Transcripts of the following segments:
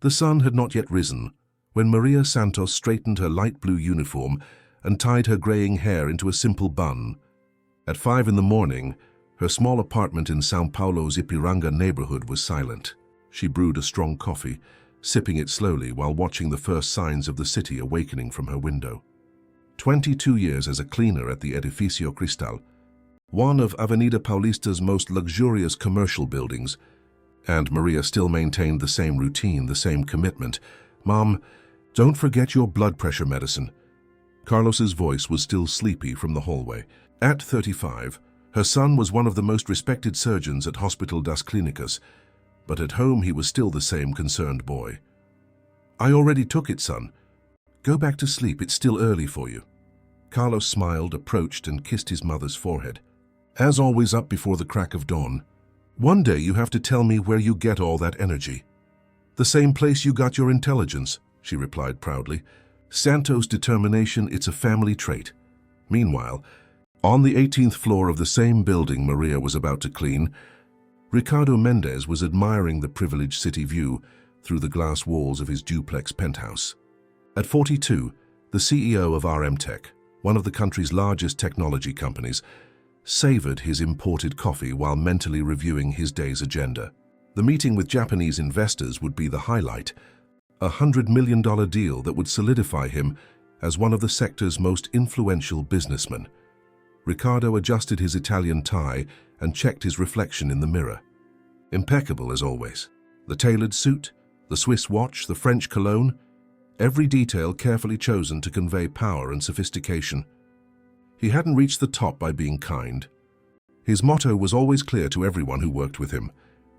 The sun had not yet risen when Maria Santos straightened her light blue uniform and tied her graying hair into a simple bun. At 5 in the morning, her small apartment in São Paulo's Ipiranga neighborhood was silent. She brewed a strong coffee, sipping it slowly while watching the first signs of the city awakening from her window. 22 years as a cleaner at the Edificio Cristal, one of Avenida Paulista's most luxurious commercial buildings, and Maria still maintained the same routine, the same commitment. "Mom, don't forget your blood pressure medicine." Carlos's voice was still sleepy from the hallway. At 35, her son was one of the most respected surgeons at Hospital das Clínicas, but at home he was still the same concerned boy. "I already took it, son. Go back to sleep, it's still early for you." Carlos smiled, approached, and kissed his mother's forehead. "As always, up before the crack of dawn. One day you have to tell me where you get all that energy." "The same place you got your intelligence," she replied proudly. "Santos' determination, it's a family trait." Meanwhile, on the 18th floor of the same building Maria was about to clean, Ricardo Mendez was admiring the privileged city view through the glass walls of his duplex penthouse. At 42, the CEO of RM Tech, one of the country's largest technology companies, savored his imported coffee while mentally reviewing his day's agenda. The meeting with Japanese investors would be the highlight, a $100 million deal that would solidify him as one of the sector's most influential businessmen. Ricardo adjusted his Italian tie and checked his reflection in the mirror. Impeccable as always. The tailored suit, the Swiss watch, the French cologne, every detail carefully chosen to convey power and sophistication. He hadn't reached the top by being kind. His motto was always clear to everyone who worked with him: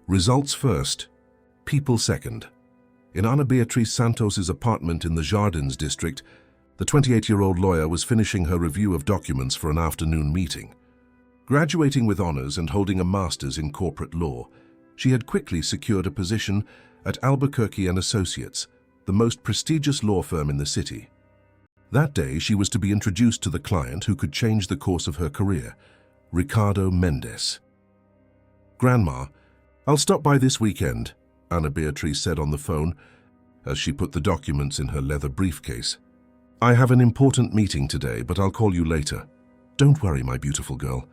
results first, people second. In Ana Beatriz Santos's apartment in the Jardins district, the 28-year-old lawyer was finishing her review of documents for an afternoon meeting. Graduating with honors and holding a master's in corporate law, she had quickly secured a position at Albuquerque & Associates, the most prestigious law firm in the city. That day, she was to be introduced to the client who could change the course of her career, Ricardo Mendez. "Grandma, I'll stop by this weekend," Ana Beatriz said on the phone as she put the documents in her leather briefcase. "I have an important meeting today, but I'll call you later." "Don't worry, my beautiful girl.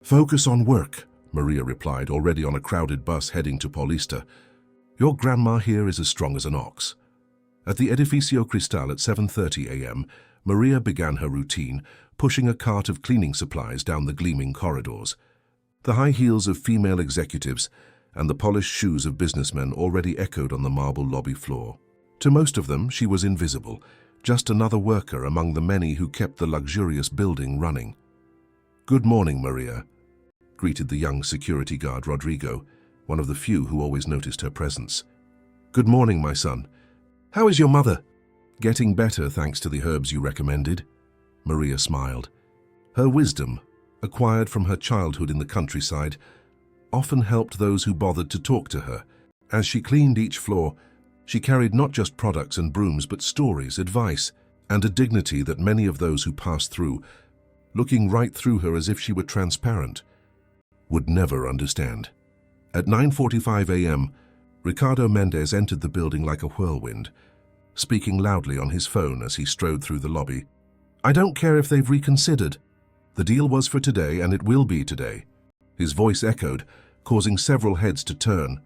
Focus on work," Maria replied, already on a crowded bus heading to Paulista. "Your grandma here is as strong as an ox." At the Edificio Cristal at 7:30 a.m., Maria began her routine, pushing a cart of cleaning supplies down the gleaming corridors. The high heels of female executives and the polished shoes of businessmen already echoed on the marble lobby floor. To most of them, she was invisible, just another worker among the many who kept the luxurious building running. "Good morning, Maria," greeted the young security guard Rodrigo, one of the few who always noticed her presence. "Good morning, my son. How is your mother?" "Getting better, thanks to the herbs you recommended." Maria smiled. Her wisdom, acquired from her childhood in the countryside, often helped those who bothered to talk to her. As she cleaned each floor, she carried not just products and brooms, but stories, advice, and a dignity that many of those who passed through, looking right through her as if she were transparent, would never understand. At 9:45 a.m., Ricardo Mendez entered the building like a whirlwind, speaking loudly on his phone as he strode through the lobby. "I don't care if they've reconsidered. The deal was for today, and it will be today." His voice echoed, causing several heads to turn.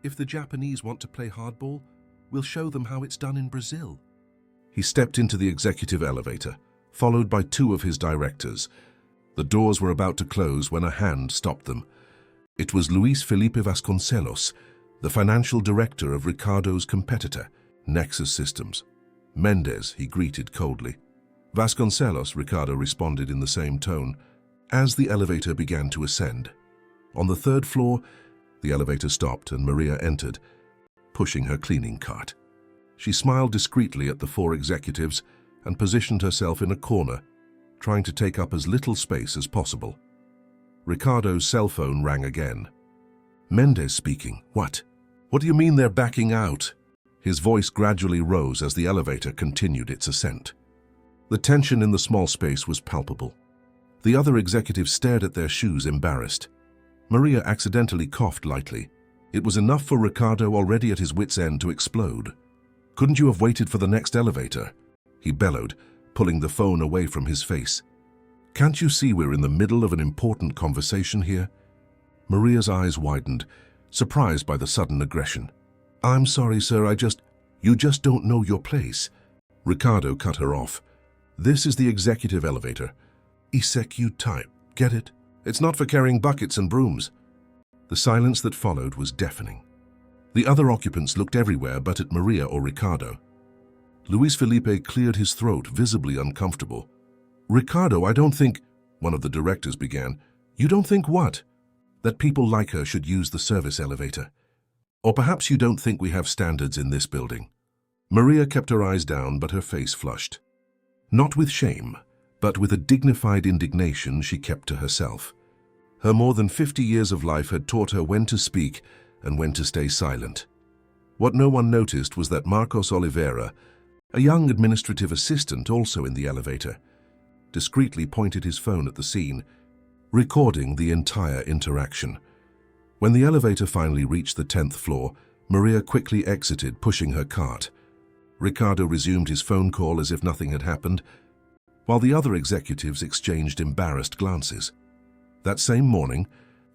"If the Japanese want to play hardball, we'll show them how it's done in Brazil." He stepped into the executive elevator, followed by 2 of his directors. The doors were about to close when a hand stopped them. It was Luis Felipe Vasconcelos, the financial director of Ricardo's competitor, Nexus Systems. "Mendez," he greeted coldly. "Vasconcelos," Ricardo responded in the same tone, as the elevator began to ascend. On the 3rd floor, the elevator stopped and Maria entered, pushing her cleaning cart. She smiled discreetly at the 4 executives and positioned herself in a corner, trying to take up as little space as possible. Ricardo's cell phone rang again. "Mendez speaking. What? What do you mean they're backing out?" His voice gradually rose as the elevator continued its ascent. The tension in the small space was palpable. The other executives stared at their shoes, embarrassed. Maria accidentally coughed lightly. It was enough for Ricardo, already at his wit's end, to explode. "Couldn't you have waited for the next elevator?" he bellowed, pulling the phone away from his face. "Can't you see we're in the middle of an important conversation here?" Maria's eyes widened, surprised by the sudden aggression. "I'm sorry, sir, You just don't know your place." Ricardo cut her off. "This is the executive elevator. Execute type, get it? It's not for carrying buckets and brooms." The silence that followed was deafening. The other occupants looked everywhere but at Maria or Ricardo. Luis Felipe cleared his throat, visibly uncomfortable. "Ricardo, I don't think," one of the directors began. "You don't think what?" "That people like her should use the service elevator. Or perhaps you don't think we have standards in this building." Maria kept her eyes down, but her face flushed. Not with shame, but with a dignified indignation she kept to herself. Her more than 50 years of life had taught her when to speak and when to stay silent. What no one noticed was that Marcos Oliveira, a young administrative assistant also in the elevator, discreetly pointed his phone at the scene, recording the entire interaction. When the elevator finally reached the 10th floor, Maria quickly exited, pushing her cart. Ricardo resumed his phone call as if nothing had happened, while the other executives exchanged embarrassed glances. That same morning,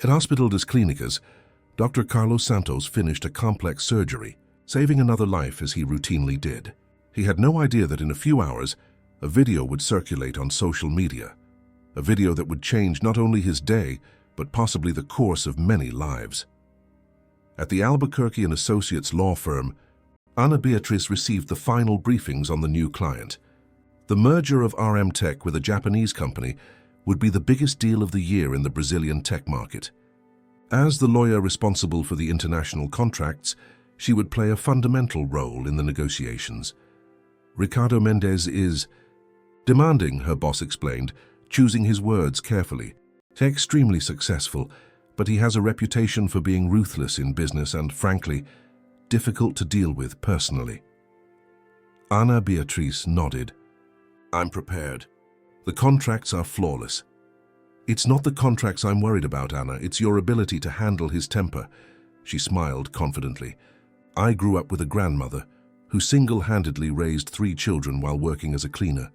at Hospital das Clínicas, Dr. Carlos Santos finished a complex surgery, saving another life as he routinely did. He had no idea that in a few hours, a video would circulate on social media, a video that would change not only his day, but possibly the course of many lives. At the Albuquerque & Associates law firm, Ana Beatriz received the final briefings on the new client. The merger of RM Tech with a Japanese company would be the biggest deal of the year in the Brazilian tech market. As the lawyer responsible for the international contracts, she would play a fundamental role in the negotiations. "Ricardo Mendez is demanding," her boss explained, choosing his words carefully. "Extremely successful, but he has a reputation for being ruthless in business and, frankly, difficult to deal with personally." Ana Beatriz nodded. "I'm prepared. The contracts are flawless." "It's not the contracts I'm worried about, Anna. It's your ability to handle his temper." She smiled confidently. "I grew up with a grandmother who single-handedly raised 3 children while working as a cleaner.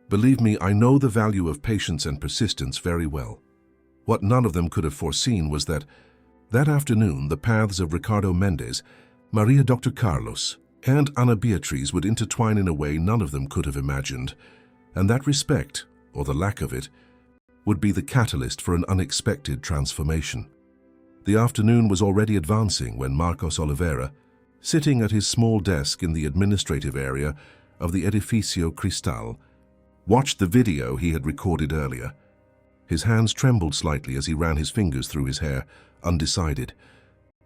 Believe me, I know the value of patience and persistence very well." What none of them could have foreseen was that afternoon the paths of Ricardo Mendez, Maria Dr. Carlos, and Ana Beatriz would intertwine in a way none of them could have imagined, and that respect, or the lack of it, would be the catalyst for an unexpected transformation. The afternoon was already advancing when Marcos Oliveira, sitting at his small desk in the administrative area of the Edificio Cristal, watched the video he had recorded earlier. His hands trembled slightly as he ran his fingers through his hair, undecided.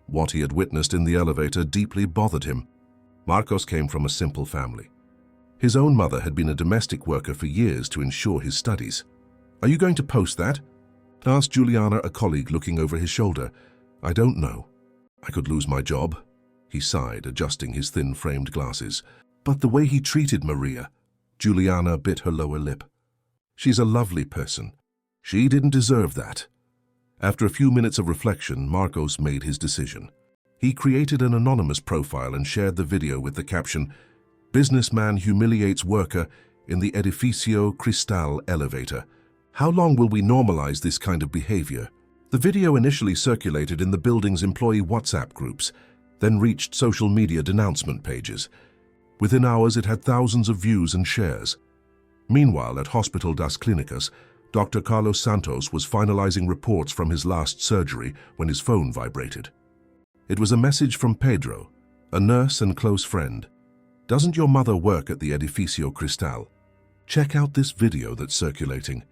What he had witnessed in the elevator deeply bothered him. Marcos came from a simple family. His own mother had been a domestic worker for years to ensure his studies. "Are you going to post that?" asked Juliana, a colleague, looking over his shoulder. "I don't know. I could lose my job." He sighed, adjusting his thin-framed glasses. "But the way he treated Maria," Juliana bit her lower lip. "She's a lovely person. She didn't deserve that." After a few minutes of reflection, Marcos made his decision. He created an anonymous profile and shared the video with the caption, "Businessman humiliates worker in the Edificio Cristal elevator. How long will we normalize this kind of behavior?" The video initially circulated in the building's employee WhatsApp groups, then reached social media denouncement pages. Within hours, it had thousands of views and shares. Meanwhile, at Hospital das Clínicas, Dr. Carlos Santos was finalizing reports from his last surgery when his phone vibrated. It was a message from Pedro, a nurse and close friend. "Doesn't your mother work at the Edificio Cristal? Check out this video that's circulating."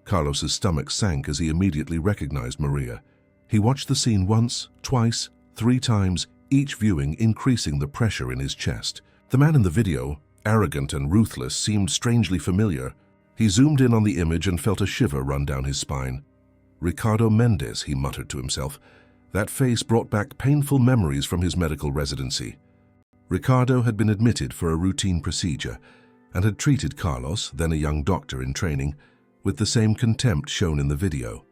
Carlos's stomach sank as he immediately recognized Maria. He watched the scene once, twice, 3 times, each viewing increasing the pressure in his chest. The man in the video, arrogant and ruthless, seemed strangely familiar. He zoomed in on the image and felt a shiver run down his spine. "Ricardo Mendez," he muttered to himself. That face brought back painful memories from his medical residency. Ricardo had been admitted for a routine procedure and had treated Carlos, then a young doctor in training, with the same contempt shown in the video.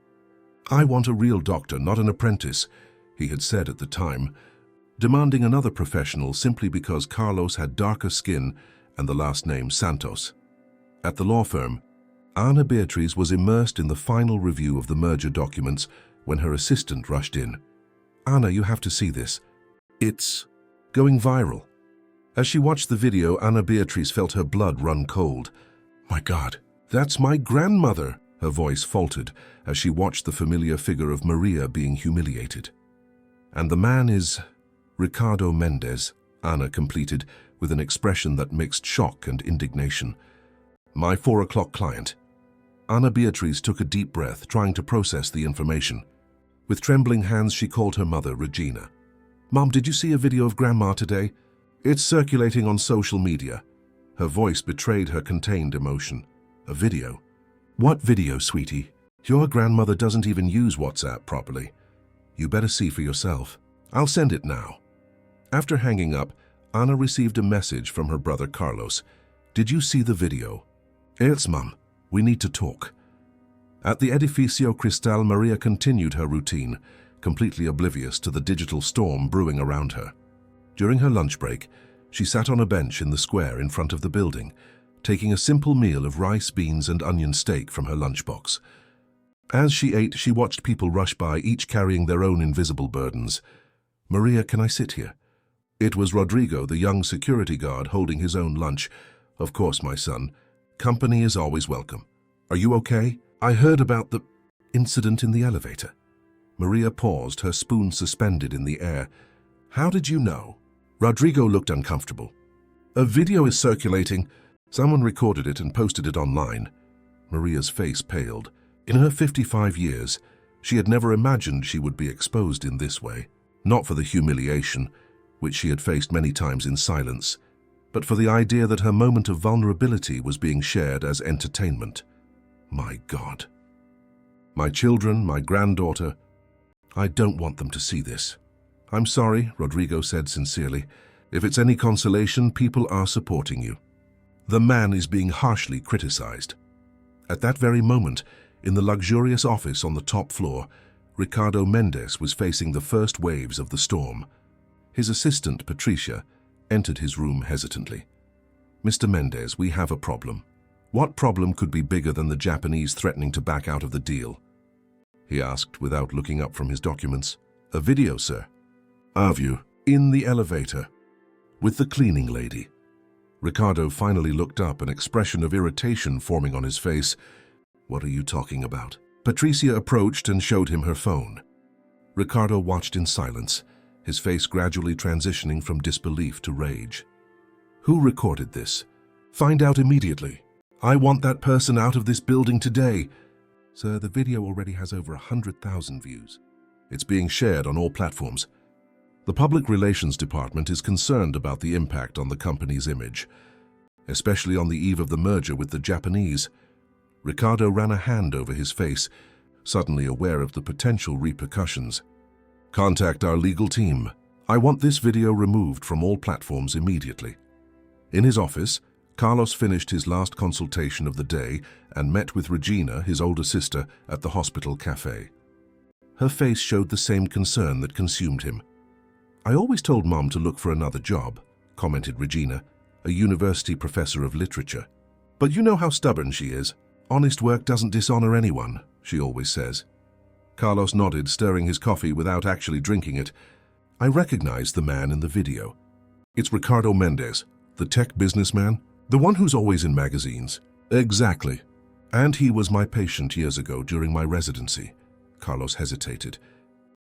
"I want a real doctor, not an apprentice," he had said at the time, demanding another professional simply because Carlos had darker skin and the last name Santos. At the law firm, Ana Beatriz was immersed in the final review of the merger documents when her assistant rushed in. "Ana, you have to see this. It's going viral." As she watched the video, Ana Beatriz felt her blood run cold. "My God, that's my grandmother," her voice faltered as she watched the familiar figure of Maria being humiliated. "And the man is Ricardo Mendez," Ana completed with an expression that mixed shock and indignation. "My 4 o'clock client." Ana Beatriz took a deep breath, trying to process the information. With trembling hands, she called her mother, Regina. "Mom, did you see a video of Grandma today? It's circulating on social media." Her voice betrayed her contained emotion. "A video? What video, sweetie? Your grandmother doesn't even use WhatsApp properly. You better see for yourself. I'll send it now." After hanging up, Ana received a message from her brother Carlos. "Did you see the video?" "It's Mom. We need to talk." At the Edificio Cristal, Maria continued her routine, completely oblivious to the digital storm brewing around her. During her lunch break, she sat on a bench in the square in front of the building, taking a simple meal of rice, beans, and onion steak from her lunchbox. As she ate, she watched people rush by, each carrying their own invisible burdens. "Maria, can I sit here?" It was Rodrigo, the young security guard, holding his own lunch. "Of course, my son. Company is always welcome. Are you okay? I heard about the incident in the elevator." Maria paused, her spoon suspended in the air. "How did you know?" Rodrigo looked uncomfortable. "A video is circulating. Someone recorded it and posted it online." Maria's face paled. In her 55 years, she had never imagined she would be exposed in this way. Not for the humiliation, which she had faced many times in silence, but for the idea that her moment of vulnerability was being shared as entertainment. My God. "My children, my granddaughter, I don't want them to see this." "I'm sorry," Rodrigo said sincerely. "If it's any consolation, people are supporting you." The man is being harshly criticized. At that very moment, in the luxurious office on the top floor, Ricardo Mendez was facing the first waves of the storm. His assistant, Patricia, entered his room hesitantly. "Mr. Mendez, we have a problem." "What problem could be bigger than the Japanese threatening to back out of the deal?" he asked without looking up from his documents. "A video, sir." "Have you? In the elevator. With the cleaning lady." Ricardo finally looked up, an expression of irritation forming on his face. "What are you talking about?" Patricia approached and showed him her phone. Ricardo watched in silence, his face gradually transitioning from disbelief to rage. "Who recorded this? Find out immediately. I want that person out of this building today." "Sir, the video already has over 100,000 views. It's being shared on all platforms. The Public Relations Department is concerned about the impact on the company's image, especially on the eve of the merger with the Japanese." Ricardo ran a hand over his face, suddenly aware of the potential repercussions. "Contact our legal team. I want this video removed from all platforms immediately." In his office, Carlos finished his last consultation of the day and met with Regina, his older sister, at the hospital cafe. Her face showed the same concern that consumed him. "I always told Mom to look for another job," commented Regina, a university professor of literature. "But you know how stubborn she is. Honest work doesn't dishonor anyone, she always says." Carlos nodded, stirring his coffee without actually drinking it. "I recognized the man in the video. It's Ricardo Mendez, the tech businessman, the one who's always in magazines." "Exactly. And he was my patient years ago during my residency." Carlos hesitated.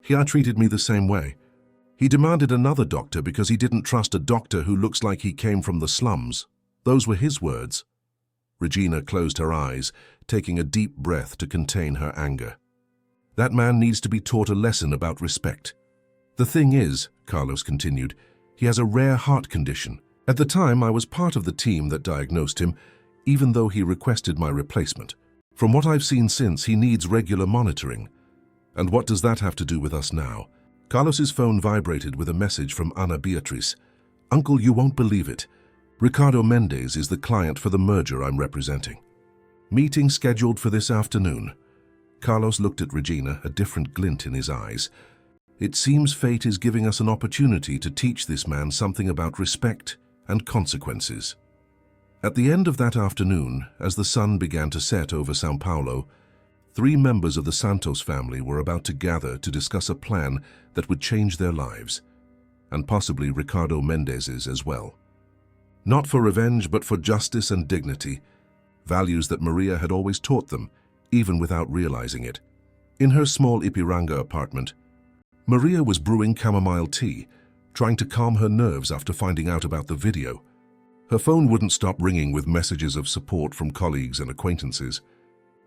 "He treated me the same way. He demanded another doctor because he didn't trust a doctor who looks like he came from the slums. Those were his words." Regina closed her eyes, taking a deep breath to contain her anger. "That man needs to be taught a lesson about respect. The thing is," Carlos continued, "he has a rare heart condition. At the time, I was part of the team that diagnosed him, even though he requested my replacement. From what I've seen since, he needs regular monitoring. And what does that have to do with us now?" Carlos's phone vibrated with a message from Ana Beatriz. "Uncle, you won't believe it. Ricardo Mendez is the client for the merger I'm representing. Meeting scheduled for this afternoon." Carlos looked at Regina, a different glint in his eyes. It seems fate is giving us an opportunity to teach this man something about respect and consequences. At the end of that afternoon, as the sun began to set over São Paulo, 3 members of the Santos family were about to gather to discuss a plan that would change their lives, and possibly Ricardo Mendes's as well. Not for revenge, but for justice and dignity, values that Maria had always taught them, even without realizing it. In her small Ipiranga apartment, Maria was brewing chamomile tea, trying to calm her nerves after finding out about the video. Her phone wouldn't stop ringing with messages of support from colleagues and acquaintances.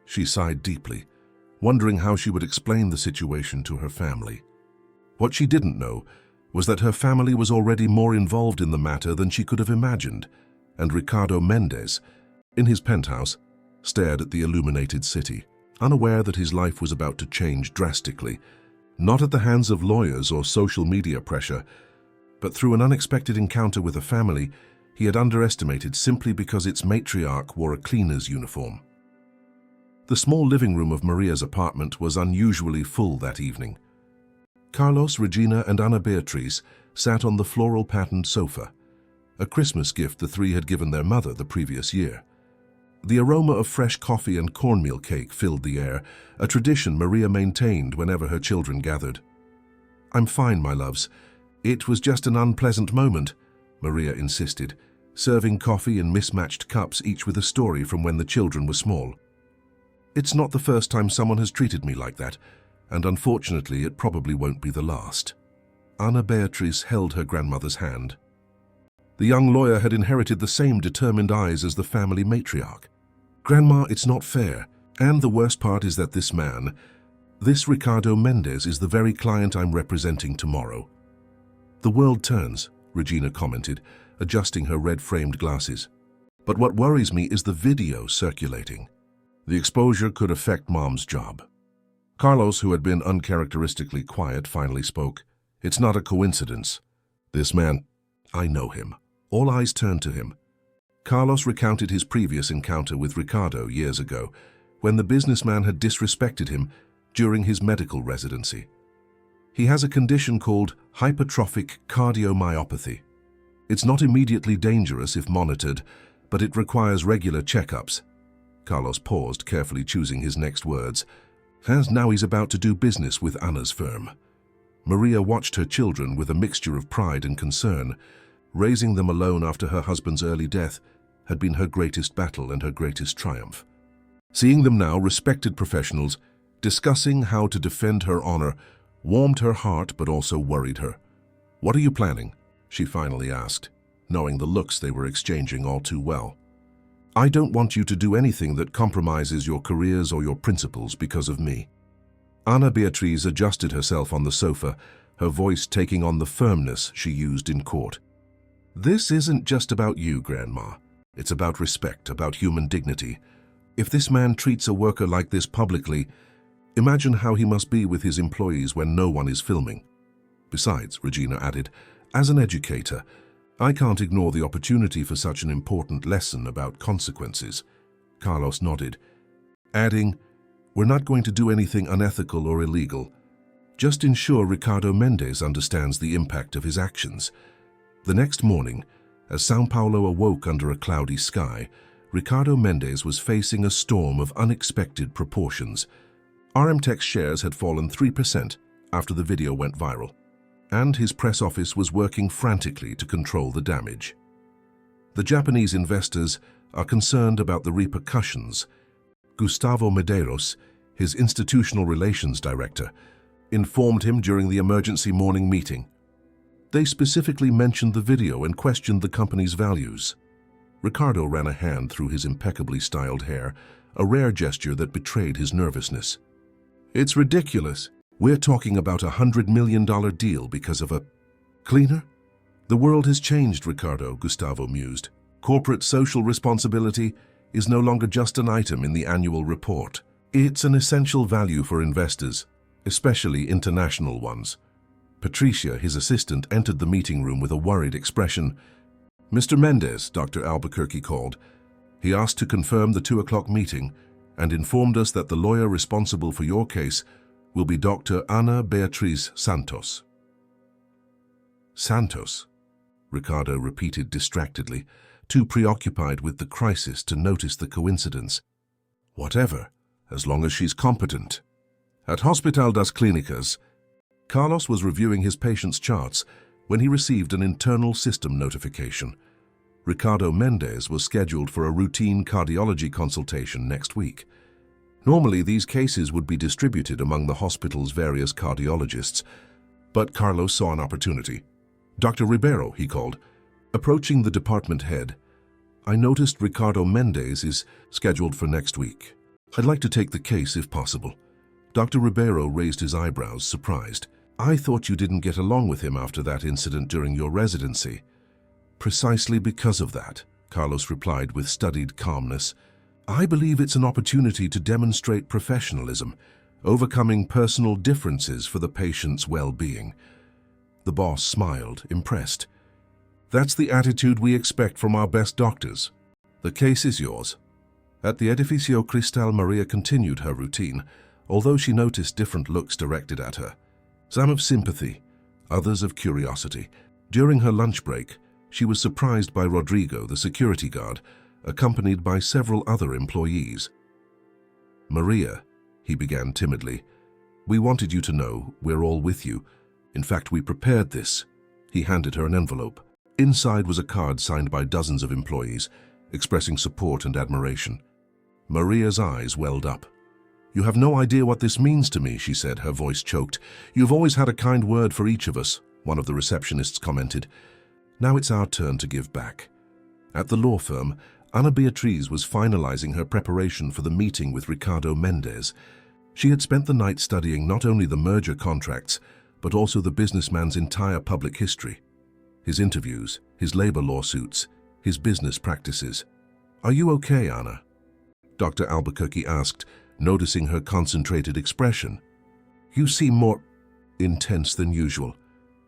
She sighed deeply, wondering how she would explain the situation to her family. What she didn't know was that her family was already more involved in the matter than she could have imagined, and Ricardo Mendes, in his penthouse, stared at the illuminated city, unaware that his life was about to change drastically, not at the hands of lawyers or social media pressure, but through an unexpected encounter with a family he had underestimated simply because its matriarch wore a cleaner's uniform. The small living room of Maria's apartment was unusually full that evening. Carlos, Regina, and Ana Beatriz sat on the floral-patterned sofa, a Christmas gift the 3 had given their mother the previous year. The aroma of fresh coffee and cornmeal cake filled the air, a tradition Maria maintained whenever her children gathered. "I'm fine, my loves. It was just an unpleasant moment," Maria insisted, serving coffee in mismatched cups, each with a story from when the children were small. "It's not the first time someone has treated me like that, and unfortunately it probably won't be the last." Ana Beatriz held her grandmother's hand. The young lawyer had inherited the same determined eyes as the family matriarch. "Grandma, it's not fair, and the worst part is that this Ricardo Mendes is the very client I'm representing tomorrow." "The world turns," Regina commented, adjusting her red-framed glasses. "But what worries me is the video circulating. The exposure could affect Mom's job." Carlos, who had been uncharacteristically quiet, finally spoke. "It's not a coincidence. This man, I know him." All eyes turned to him. Carlos recounted his previous encounter with Ricardo years ago, when the businessman had disrespected him during his medical residency. "He has a condition called hypertrophic cardiomyopathy. It's not immediately dangerous if monitored, but it requires regular checkups." Carlos paused, carefully choosing his next words. "And now he's about to do business with Anna's firm." Maria watched her children with a mixture of pride and concern. Raising them alone after her husband's early death had been her greatest battle and her greatest triumph. Seeing them now, respected professionals, discussing how to defend her honor, warmed her heart but also worried her. "What are you planning?" she finally asked, knowing the looks they were exchanging all too well. "I don't want you to do anything that compromises your careers or your principles because of me." Ana Beatriz adjusted herself on the sofa, her voice taking on the firmness she used in court. "This isn't just about you, Grandma. It's about respect, about human dignity. If this man treats a worker like this publicly, imagine how he must be with his employees when no one is filming." "Besides," Regina added, "as an educator, I can't ignore the opportunity for such an important lesson about consequences." Carlos nodded, adding, "We're not going to do anything unethical or illegal. Just ensure Ricardo Mendes understands the impact of his actions." The next morning, as São Paulo awoke under a cloudy sky, Ricardo Mendes was facing a storm of unexpected proportions. RMTech's shares had fallen 3% after the video went viral, and his press office was working frantically to control the damage. The Japanese investors are concerned about the repercussions. Gustavo Medeiros, his institutional relations director, informed him during the emergency morning meeting. They specifically mentioned the video and questioned the company's values. Ricardo ran a hand through his impeccably styled hair, a rare gesture that betrayed his nervousness. "It's ridiculous. We're talking about a $100 million deal because of a cleaner?" "The world has changed, Ricardo," Gustavo mused. "Corporate social responsibility is no longer just an item in the annual report. It's an essential value for investors, especially international ones." Patricia, his assistant, entered the meeting room with a worried expression. "Mr. Mendes," Dr. Albuquerque called. "He asked to confirm the 2 o'clock meeting and informed us that the lawyer responsible for your case will be Dr. Ana Beatriz Santos. Santos, Ricardo repeated distractedly, too preoccupied with the crisis to notice the coincidence. Whatever, as long as she's competent. At Hospital das Clínicas, Carlos was reviewing his patient's charts when he received an internal system notification. Ricardo Mendez was scheduled for a routine cardiology consultation next week. Normally, these cases would be distributed among the hospital's various cardiologists, but Carlos saw an opportunity. "Dr. Ribeiro," he called. Approaching the department head, "I noticed Ricardo Mendez is scheduled for next week. I'd like to take the case if possible." Dr. Ribeiro raised his eyebrows, surprised. "I thought you didn't get along with him after that incident during your residency." "Precisely because of that," Carlos replied with studied calmness. "I believe it's an opportunity to demonstrate professionalism, overcoming personal differences for the patient's well-being." The boss smiled, impressed. "That's the attitude we expect from our best doctors. The case is yours." At the Edificio Cristal, Maria continued her routine, although she noticed different looks directed at her. Some of sympathy, others of curiosity. During her lunch break, she was surprised by Rodrigo, the security guard, accompanied by several other employees. "Maria," he began timidly, "we wanted you to know we're all with you. In fact, we prepared this." He handed her an envelope. Inside was a card signed by dozens of employees, expressing support and admiration. Maria's eyes welled up. "You have no idea what this means to me," she said, her voice choked. "You've always had a kind word for each of us," one of the receptionists commented. "Now it's our turn to give back." At the law firm, Ana Beatriz was finalizing her preparation for the meeting with Ricardo Mendez. She had spent the night studying not only the merger contracts, but also the businessman's entire public history. His interviews, his labor lawsuits, his business practices. "Are you okay, Ana?" Dr. Albuquerque asked, noticing her concentrated expression. "You seem more intense than usual."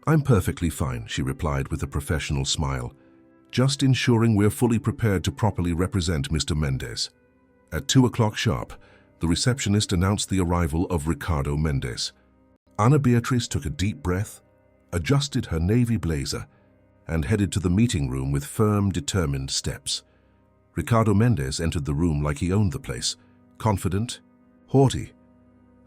"I'm perfectly fine," she replied with a professional smile. "Just ensuring we're fully prepared to properly represent Mr. Mendez." At 2 o'clock sharp, the receptionist announced the arrival of Ricardo Mendez. Ana Beatriz took a deep breath, adjusted her navy blazer, and headed to the meeting room with firm, determined steps. Ricardo Mendez entered the room like he owned the place, confident, haughty,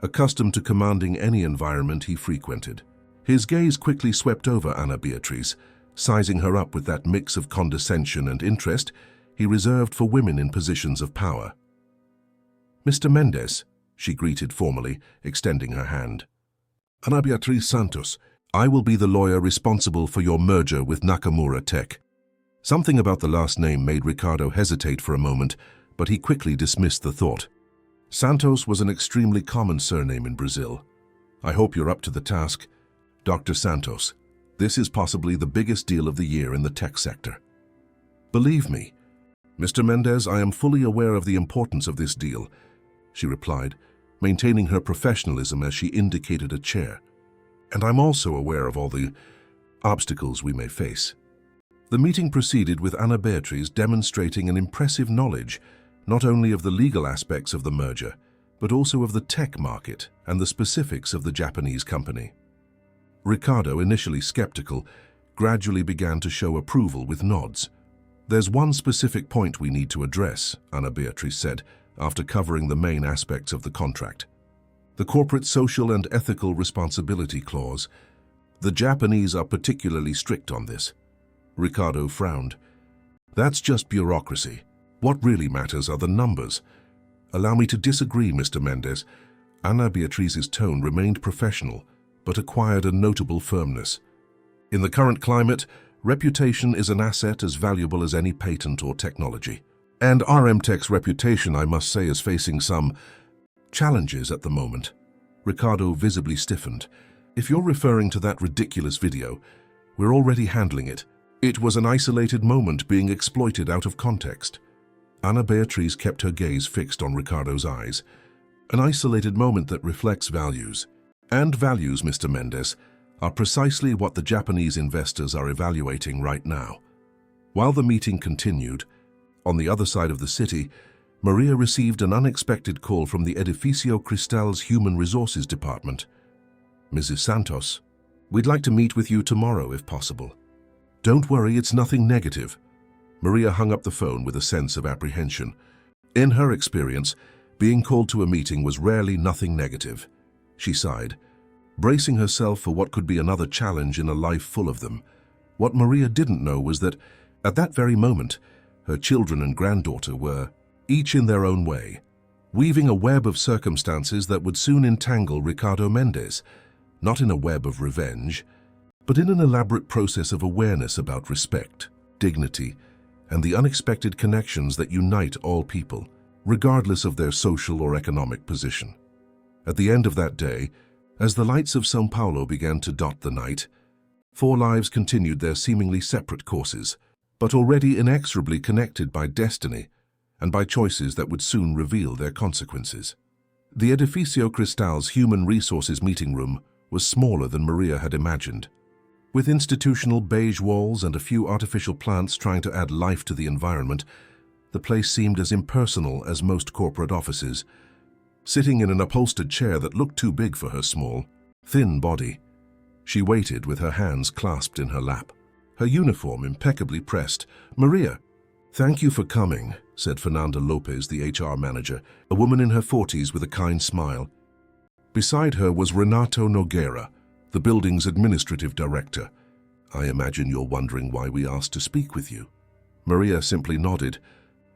accustomed to commanding any environment he frequented. His gaze quickly swept over Ana Beatriz, sizing her up with that mix of condescension and interest he reserved for women in positions of power. "Mr. Mendez," she greeted formally, extending her hand. "Ana Beatriz Santos, I will be the lawyer responsible for your merger with Nakamura Tech." Something about the last name made Ricardo hesitate for a moment, but he quickly dismissed the thought. Santos was an extremely common surname in Brazil. "I hope you're up to the task. Dr. Santos, this is possibly the biggest deal of the year in the tech sector." "Believe me, Mr. Mendez, I am fully aware of the importance of this deal," she replied, maintaining her professionalism as she indicated a chair. "And I'm also aware of all the obstacles we may face." The meeting proceeded with Ana Beatriz demonstrating an impressive knowledge not only of the legal aspects of the merger, but also of the tech market and the specifics of the Japanese company. Ricardo, initially skeptical, gradually began to show approval with nods. "There's one specific point we need to address," Ana Beatriz said, after covering the main aspects of the contract. "The corporate social and ethical responsibility clause. The Japanese are particularly strict on this." Ricardo frowned. "That's just bureaucracy. What really matters are the numbers." "Allow me to disagree, Mr. Mendez." Ana Beatriz's tone remained professional, but acquired a notable firmness. "In the current climate, reputation is an asset as valuable as any patent or technology. And RMTech's reputation, I must say, is facing some challenges at the moment." Ricardo visibly stiffened. "If you're referring to that ridiculous video, we're already handling it. It was an isolated moment being exploited out of context." Ana Beatriz kept her gaze fixed on Ricardo's eyes. "An isolated moment that reflects values. And values, Mr. Mendez, are precisely what the Japanese investors are evaluating right now." While the meeting continued, on the other side of the city, Maria received an unexpected call from the Edificio Cristal's Human Resources Department. "Mrs. Santos, we'd like to meet with you tomorrow if possible." "Don't worry, it's nothing negative." Maria hung up the phone with a sense of apprehension. In her experience, being called to a meeting was rarely nothing negative. She sighed, bracing herself for what could be another challenge in a life full of them. What Maria didn't know was that, at that very moment, her children and granddaughter were, each in their own way, weaving a web of circumstances that would soon entangle Ricardo Mendez, not in a web of revenge, but in an elaborate process of awareness about respect, dignity, and the unexpected connections that unite all people, regardless of their social or economic position. At the end of that day, as the lights of São Paulo began to dot the night, 4 lives continued their seemingly separate courses, but already inexorably connected by destiny and by choices that would soon reveal their consequences. The Edificio Cristal's Human Resources meeting room was smaller than Maria had imagined. With institutional beige walls and a few artificial plants trying to add life to the environment, the place seemed as impersonal as most corporate offices. Sitting in an upholstered chair that looked too big for her small, thin body, she waited with her hands clasped in her lap, her uniform impeccably pressed. "Maria, thank you for coming," said Fernanda Lopez, the HR manager, a woman in her 40s with a kind smile. Beside her was Renato Nogueira, the building's administrative director. "I imagine you're wondering why we asked to speak with you." Maria simply nodded,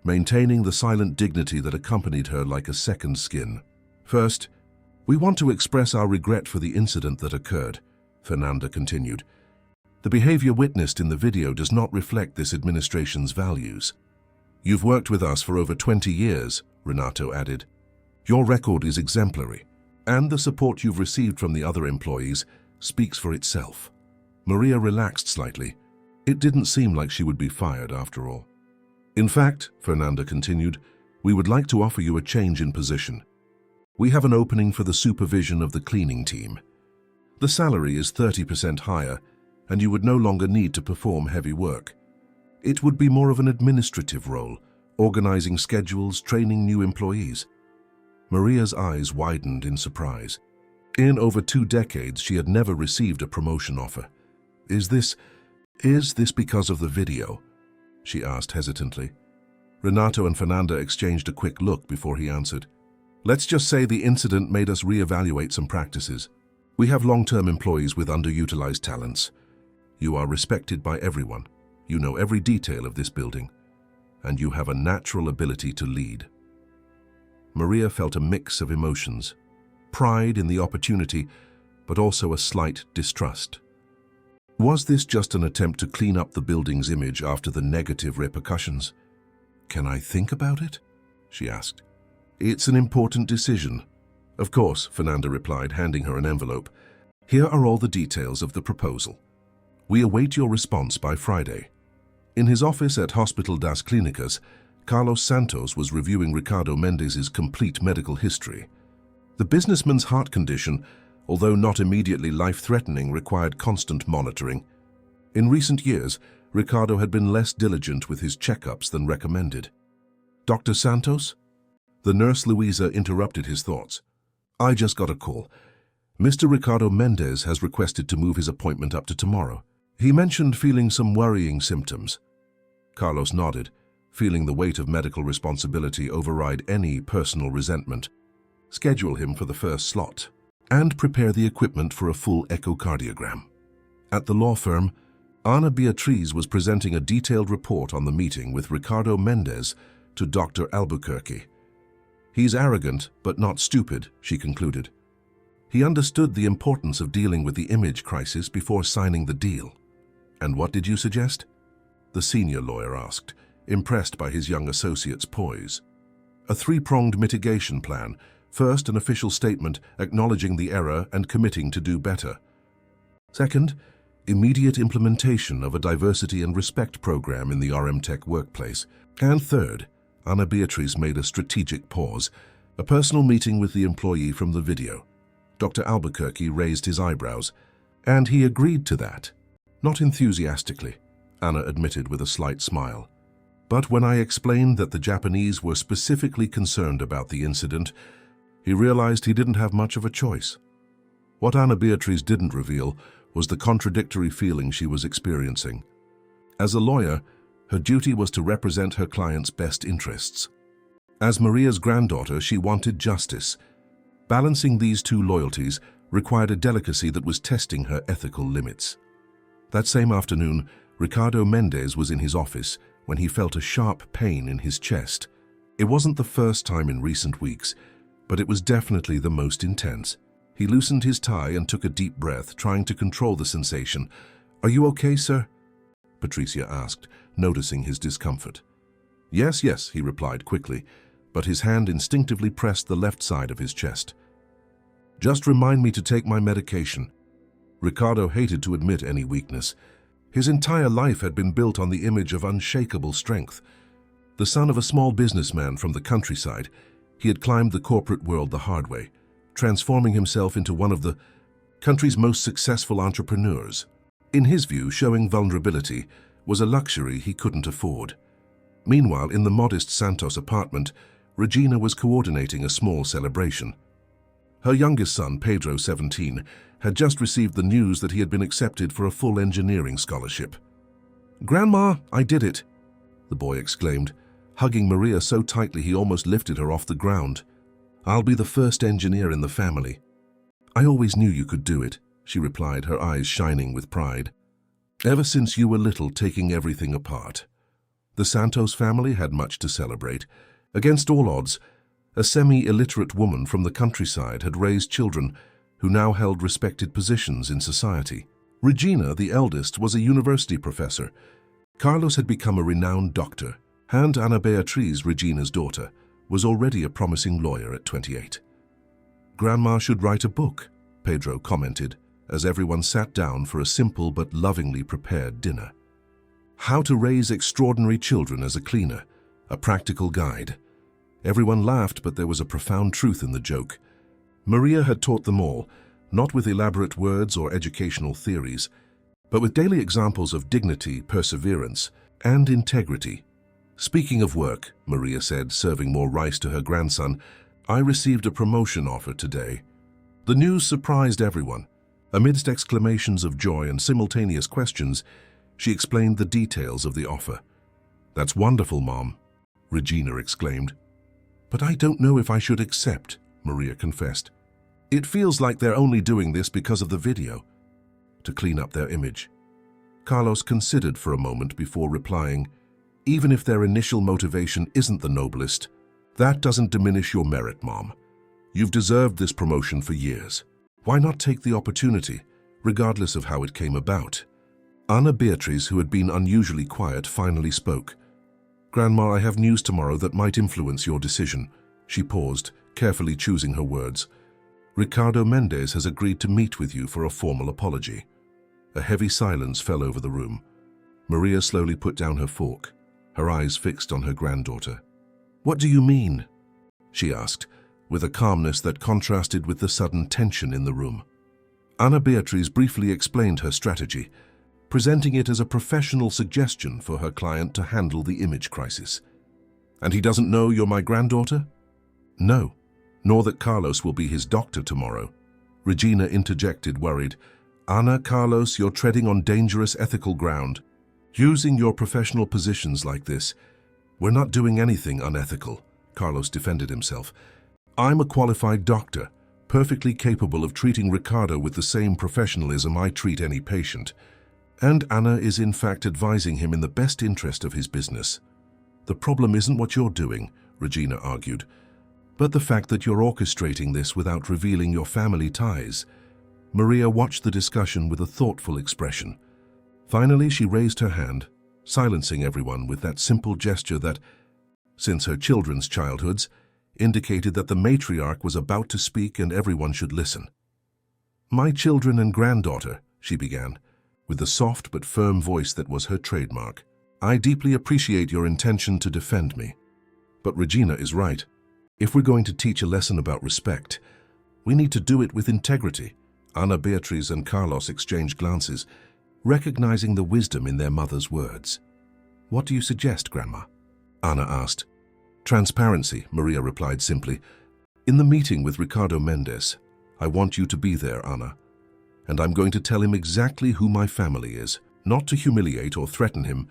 maintaining the silent dignity that accompanied her like a second skin. "First, we want to express our regret for the incident that occurred," Fernanda continued. "The behavior witnessed in the video does not reflect this administration's values." "You've worked with us for over 20 years, Renato added. "Your record is exemplary, and the support you've received from the other employees speaks for itself." Maria relaxed slightly. It didn't seem like she would be fired after all. "In fact," Fernanda continued, "we would like to offer you a change in position. We have an opening for the supervision of the cleaning team. The salary is 30% higher, and you would no longer need to perform heavy work. It would be more of an administrative role, organizing schedules, training new employees." Maria's eyes widened in surprise. In over 2 decades, she had never received a promotion offer. Is this because of the video?" she asked hesitantly. Renato and Fernanda exchanged a quick look before he answered. "Let's just say the incident made us reevaluate some practices. We have long-term employees with underutilized talents. You are respected by everyone. You know every detail of this building, and you have a natural ability to lead." Maria felt a mix of emotions, pride in the opportunity, but also a slight distrust. Was this just an attempt to clean up the building's image after the negative repercussions? "Can I think about it?" she asked. "It's an important decision." "Of course," Fernanda replied, handing her an envelope. "Here are all the details of the proposal. We await your response by Friday." In his office at Hospital das Clínicas, Carlos Santos was reviewing Ricardo Mendez's complete medical history. The businessman's heart condition, although not immediately life-threatening, required constant monitoring. In recent years, Ricardo had been less diligent with his checkups than recommended. "Dr. Santos?" The nurse Luisa interrupted his thoughts. "I just got a call. Mr. Ricardo Mendez has requested to move his appointment up to tomorrow. He mentioned feeling some worrying symptoms." Carlos nodded, feeling the weight of medical responsibility override any personal resentment. "Schedule him for the first slot, and prepare the equipment for a full echocardiogram." At the law firm, Ana Beatriz was presenting a detailed report on the meeting with Ricardo Mendez to Dr. Albuquerque. "He's arrogant, but not stupid," she concluded. "He understood the importance of dealing with the image crisis before signing the deal." "And what did you suggest?" the senior lawyer asked, impressed by his young associate's poise. "A 3-pronged mitigation plan. First, an official statement acknowledging the error and committing to do better. Second, immediate implementation of a diversity and respect program in the RMTech workplace. And third," Ana Beatriz made a strategic pause, "a personal meeting with the employee from the video." Dr. Albuquerque raised his eyebrows, and he agreed to that. Not enthusiastically, Ana admitted with a slight smile. But when I explained that the Japanese were specifically concerned about the incident, he realized he didn't have much of a choice. What Anna Beatrice didn't reveal was the contradictory feeling she was experiencing. As a lawyer, her duty was to represent her client's best interests. As Maria's granddaughter, she wanted justice. Balancing these two loyalties required a delicacy that was testing her ethical limits. That same afternoon, Ricardo Mendez was in his office when he felt a sharp pain in his chest. It wasn't the first time in recent weeks, but it was definitely the most intense. He loosened his tie and took a deep breath, trying to control the sensation. "Are you okay, sir?" Patricia asked, noticing his discomfort. "Yes, yes," he replied quickly, but his hand instinctively pressed the left side of his chest. "Just remind me to take my medication." Ricardo hated to admit any weakness. His entire life had been built on the image of unshakable strength. The son of a small businessman from the countryside, he had climbed the corporate world the hard way, transforming himself into one of the country's most successful entrepreneurs. In his view, showing vulnerability was a luxury he couldn't afford. Meanwhile, in the modest Santos apartment, Regina was coordinating a small celebration. Her youngest son, Pedro, 17, had just received the news that he had been accepted for a full engineering scholarship. "Grandma, I did it!" the boy exclaimed, hugging Maria so tightly he almost lifted her off the ground. "I'll be the first engineer in the family." "I always knew you could do it," she replied, her eyes shining with pride. "Ever since you were little, taking everything apart." The Santos family had much to celebrate. Against all odds, a semi-illiterate woman from the countryside had raised children who now held respected positions in society. Regina, the eldest, was a university professor. Carlos had become a renowned doctor, and Ana Beatriz, Regina's daughter, was already a promising lawyer at 28. "Grandma should write a book," Pedro commented, as everyone sat down for a simple but lovingly prepared dinner. How to raise extraordinary children as a cleaner, a practical guide. Everyone laughed, but there was a profound truth in the joke. Maria had taught them all, not with elaborate words or educational theories, but with daily examples of dignity, perseverance, and integrity. "Speaking of work," Maria said, serving more rice to her grandson, "I received a promotion offer today." The news surprised everyone. Amidst exclamations of joy and simultaneous questions, she explained the details of the offer. "That's wonderful, Mom," Regina exclaimed. "But I don't know if I should accept," Maria confessed. "It feels like they're only doing this because of the video, to clean up their image." Carlos considered for a moment before replying, "Even if their initial motivation isn't the noblest, that doesn't diminish your merit, Mom. You've deserved this promotion for years. Why not take the opportunity, regardless of how it came about?" Ana Beatriz, who had been unusually quiet, finally spoke. "Grandma, I have news tomorrow that might influence your decision." She paused, carefully choosing her words. "Ricardo Mendez has agreed to meet with you for a formal apology." A heavy silence fell over the room. Maria slowly put down her fork, her eyes fixed on her granddaughter. "What do you mean?" she asked, with a calmness that contrasted with the sudden tension in the room. Ana Beatriz briefly explained her strategy, presenting it as a professional suggestion for her client to handle the image crisis. "And he doesn't know you're my granddaughter?" "No, nor that Carlos will be his doctor tomorrow." Regina interjected, worried. "Ana, Carlos, you're treading on dangerous ethical ground. Using your professional positions like this, we're not doing anything unethical," Carlos defended himself. "I'm a qualified doctor, perfectly capable of treating Ricardo with the same professionalism I treat any patient. And Ana is in fact advising him in the best interest of his business. The problem isn't what you're doing," Regina argued, "but the fact that you're orchestrating this without revealing your family ties." Maria watched the discussion with a thoughtful expression. Finally, she raised her hand, silencing everyone with that simple gesture that, since her children's childhoods, indicated that the matriarch was about to speak and everyone should listen. "My children and granddaughter," she began, with the soft but firm voice that was her trademark, "I deeply appreciate your intention to defend me. But Regina is right. If we're going to teach a lesson about respect, we need to do it with integrity." Ana Beatriz and Carlos exchanged glances, recognizing the wisdom in their mother's words. "What do you suggest, Grandma?" Anna asked. Transparency, Maria replied simply. In the meeting with Ricardo Mendes, I want you to be there, Anna. And I'm going to tell him exactly who my family is, not to humiliate or threaten him,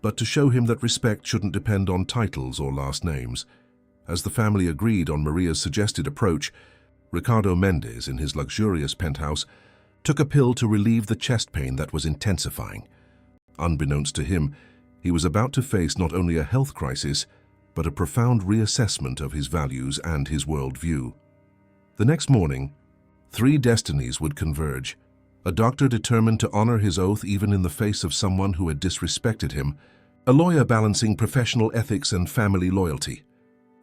but to show him that respect shouldn't depend on titles or last names. As the family agreed on Maria's suggested approach, Ricardo Mendes, in his luxurious penthouse, took a pill to relieve the chest pain that was intensifying. Unbeknownst to him, he was about to face not only a health crisis, but a profound reassessment of his values and his worldview. The next morning, 3 destinies would converge. A doctor determined to honor his oath even in the face of someone who had disrespected him, a lawyer balancing professional ethics and family loyalty,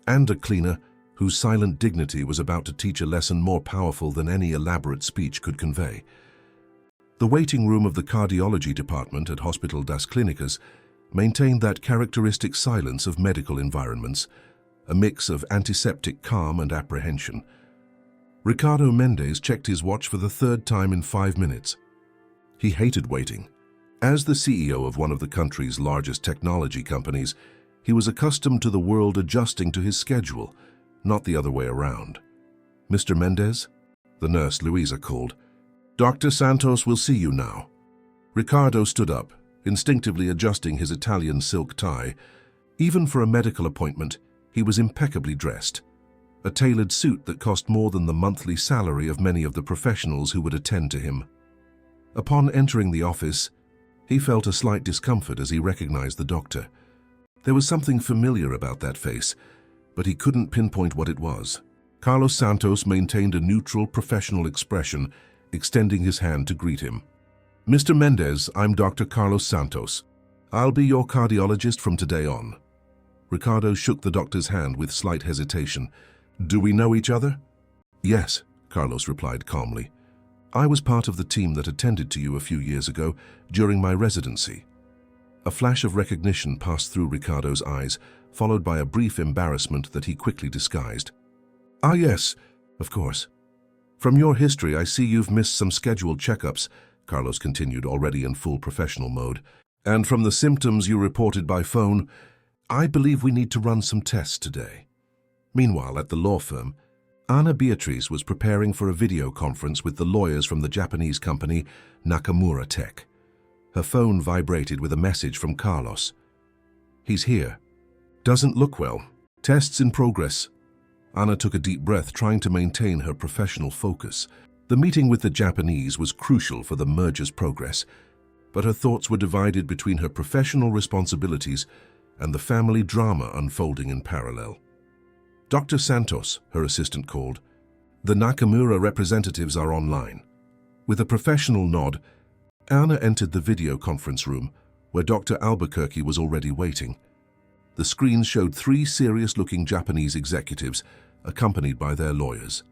and a cleaner whose silent dignity was about to teach a lesson more powerful than any elaborate speech could convey. The waiting room of the cardiology department at Hospital das Clínicas maintained that characteristic silence of medical environments, a mix of antiseptic calm and apprehension. Ricardo Mendes checked his watch for the 3rd time in 5 minutes. He hated waiting. As the CEO of one of the country's largest technology companies, he was accustomed to the world adjusting to his schedule, not the other way around. Mr. Mendes? The nurse Luisa called. Dr. Santos will see you now. Ricardo stood up, instinctively adjusting his Italian silk tie. Even for a medical appointment, he was impeccably dressed. A tailored suit that cost more than the monthly salary of many of the professionals who would attend to him. Upon entering the office, he felt a slight discomfort as he recognized the doctor. There was something familiar about that face, but he couldn't pinpoint what it was. Carlos Santos maintained a neutral, professional expression, extending his hand to greet him. Mr. Mendes, I'm Dr. Carlos Santos. I'll be your cardiologist from today on. Ricardo shook the doctor's hand with slight hesitation. Do we know each other? Yes, Carlos replied calmly. I was part of the team that attended to you a few years ago during my residency. A flash of recognition passed through Ricardo's eyes, followed by a brief embarrassment that he quickly disguised. Ah yes, of course. From your history, I see you've missed some scheduled checkups, Carlos continued, already in full professional mode. And from the symptoms you reported by phone, I believe we need to run some tests today. Meanwhile, at the law firm, Ana Beatriz was preparing for a video conference with the lawyers from the Japanese company Nakamura Tech. Her phone vibrated with a message from Carlos. He's here. Doesn't look well. Tests in progress. Ana took a deep breath, trying to maintain her professional focus. The meeting with the Japanese was crucial for the merger's progress, but her thoughts were divided between her professional responsibilities and the family drama unfolding in parallel. Dr. Santos, her assistant called. The Nakamura representatives are online. With a professional nod, Ana entered the video conference room, where Dr. Albuquerque was already waiting. The screen showed 3 serious-looking Japanese executives, accompanied by their lawyers.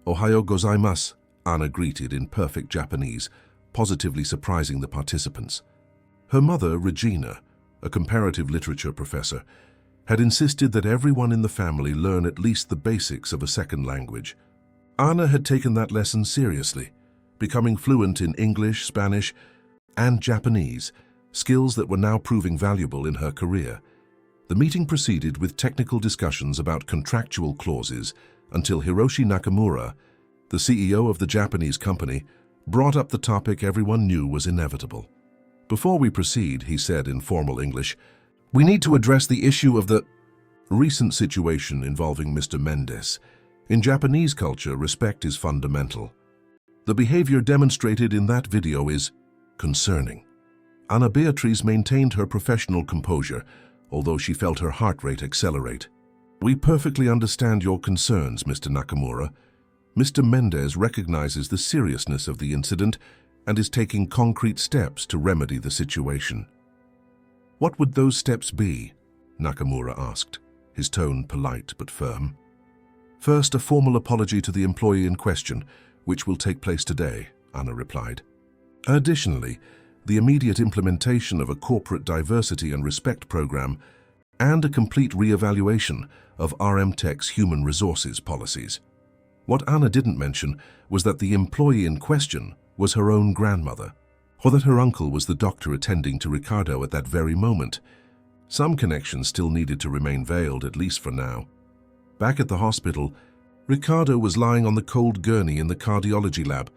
Ohayo gozaimasu, Ana greeted in perfect Japanese, positively surprising the participants. Her mother, Regina, a comparative literature professor, had insisted that everyone in the family learn at least the basics of a second language. Ana had taken that lesson seriously, becoming fluent in English, Spanish, and Japanese, skills that were now proving valuable in her career. The meeting proceeded with technical discussions about contractual clauses until Hiroshi Nakamura, the CEO of the Japanese company, brought up the topic everyone knew was inevitable. Before we proceed, he said in formal English, we need to address the issue of the recent situation involving Mr. Mendes. In Japanese culture, respect is fundamental. The behavior demonstrated in that video is concerning. Ana Beatriz maintained her professional composure, although she felt her heart rate accelerate. We perfectly understand your concerns, Mr. Nakamura. Mr. Mendes recognizes the seriousness of the incident and is taking concrete steps to remedy the situation. What would those steps be? Nakamura asked, his tone polite but firm. First, a formal apology to the employee in question, which will take place today, Ana replied. Additionally, the immediate implementation of a corporate diversity and respect program and a complete re-evaluation of RM Tech's human resources policies. What Ana didn't mention was that the employee in question was her own grandmother, or that her uncle was the doctor attending to Ricardo at that very moment. Some connections still needed to remain veiled, at least for now. Back at the hospital, Ricardo was lying on the cold gurney in the cardiology lab,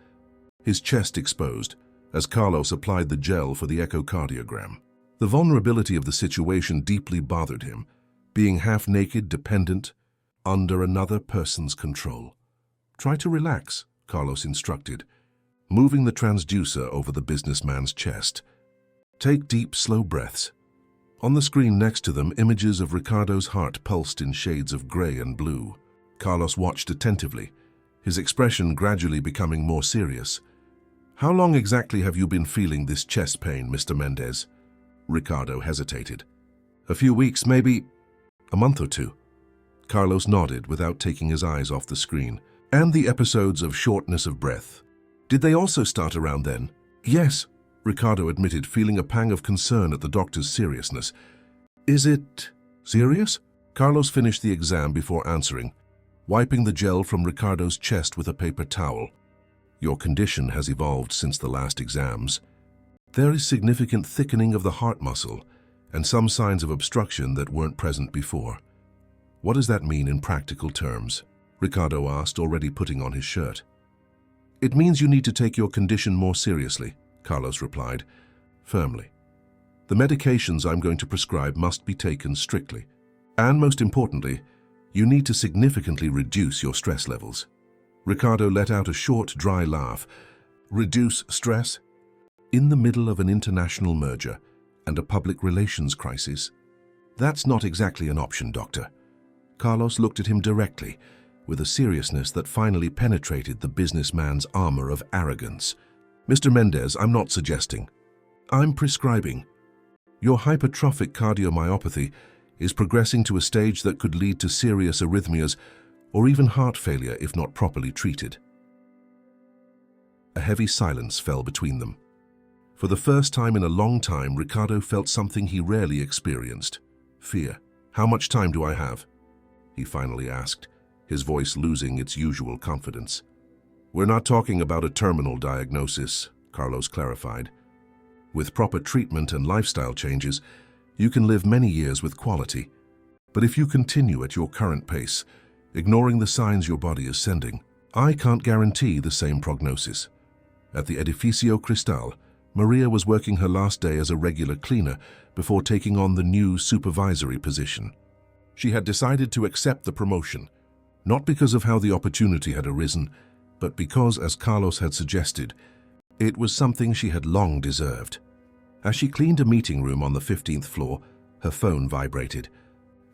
his chest exposed, as Carlos applied the gel for the echocardiogram. The vulnerability of the situation deeply bothered him, being half-naked, dependent, under another person's control. "Try to relax," Carlos instructed, moving the transducer over the businessman's chest. "Take deep, slow breaths." On the screen next to them, images of Ricardo's heart pulsed in shades of gray and blue. Carlos watched attentively, his expression gradually becoming more serious. "How long exactly have you been feeling this chest pain, Mr. Mendez?" Ricardo hesitated. "A few weeks, maybe a month or two." Carlos nodded without taking his eyes off the screen. "And the episodes of shortness of breath, did they also start around then?" "Yes," Ricardo admitted, feeling a pang of concern at the doctor's seriousness. "Is it serious?" Carlos finished the exam before answering, wiping the gel from Ricardo's chest with a paper towel. "Your condition has evolved since the last exams. There is significant thickening of the heart muscle and some signs of obstruction that weren't present before." "What does that mean in practical terms?" Ricardo asked, already putting on his shirt. "It means you need to take your condition more seriously," Carlos replied, firmly. "The medications I'm going to prescribe must be taken strictly. And most importantly, you need to significantly reduce your stress levels." Ricardo let out a short, dry laugh. "Reduce stress? In the middle of an international merger and a public relations crisis? That's not exactly an option, Doctor." Carlos looked at him directly, with a seriousness that finally penetrated the businessman's armor of arrogance. "Mr. Mendez, I'm not suggesting. I'm prescribing. Your hypertrophic cardiomyopathy is progressing to a stage that could lead to serious arrhythmias or even heart failure if not properly treated." A heavy silence fell between them. For the first time in a long time, Ricardo felt something he rarely experienced: fear. "How much time do I have?" he finally asked, his voice losing its usual confidence. "We're not talking about a terminal diagnosis," Carlos clarified. "With proper treatment and lifestyle changes, you can live many years with quality. But if you continue at your current pace, ignoring the signs your body is sending, I can't guarantee the same prognosis." At the Edificio Cristal, Maria was working her last day as a regular cleaner before taking on the new supervisory position. She had decided to accept the promotion, not because of how the opportunity had arisen, but because, as Carlos had suggested, it was something she had long deserved. As she cleaned a meeting room on the 15th floor, her phone vibrated.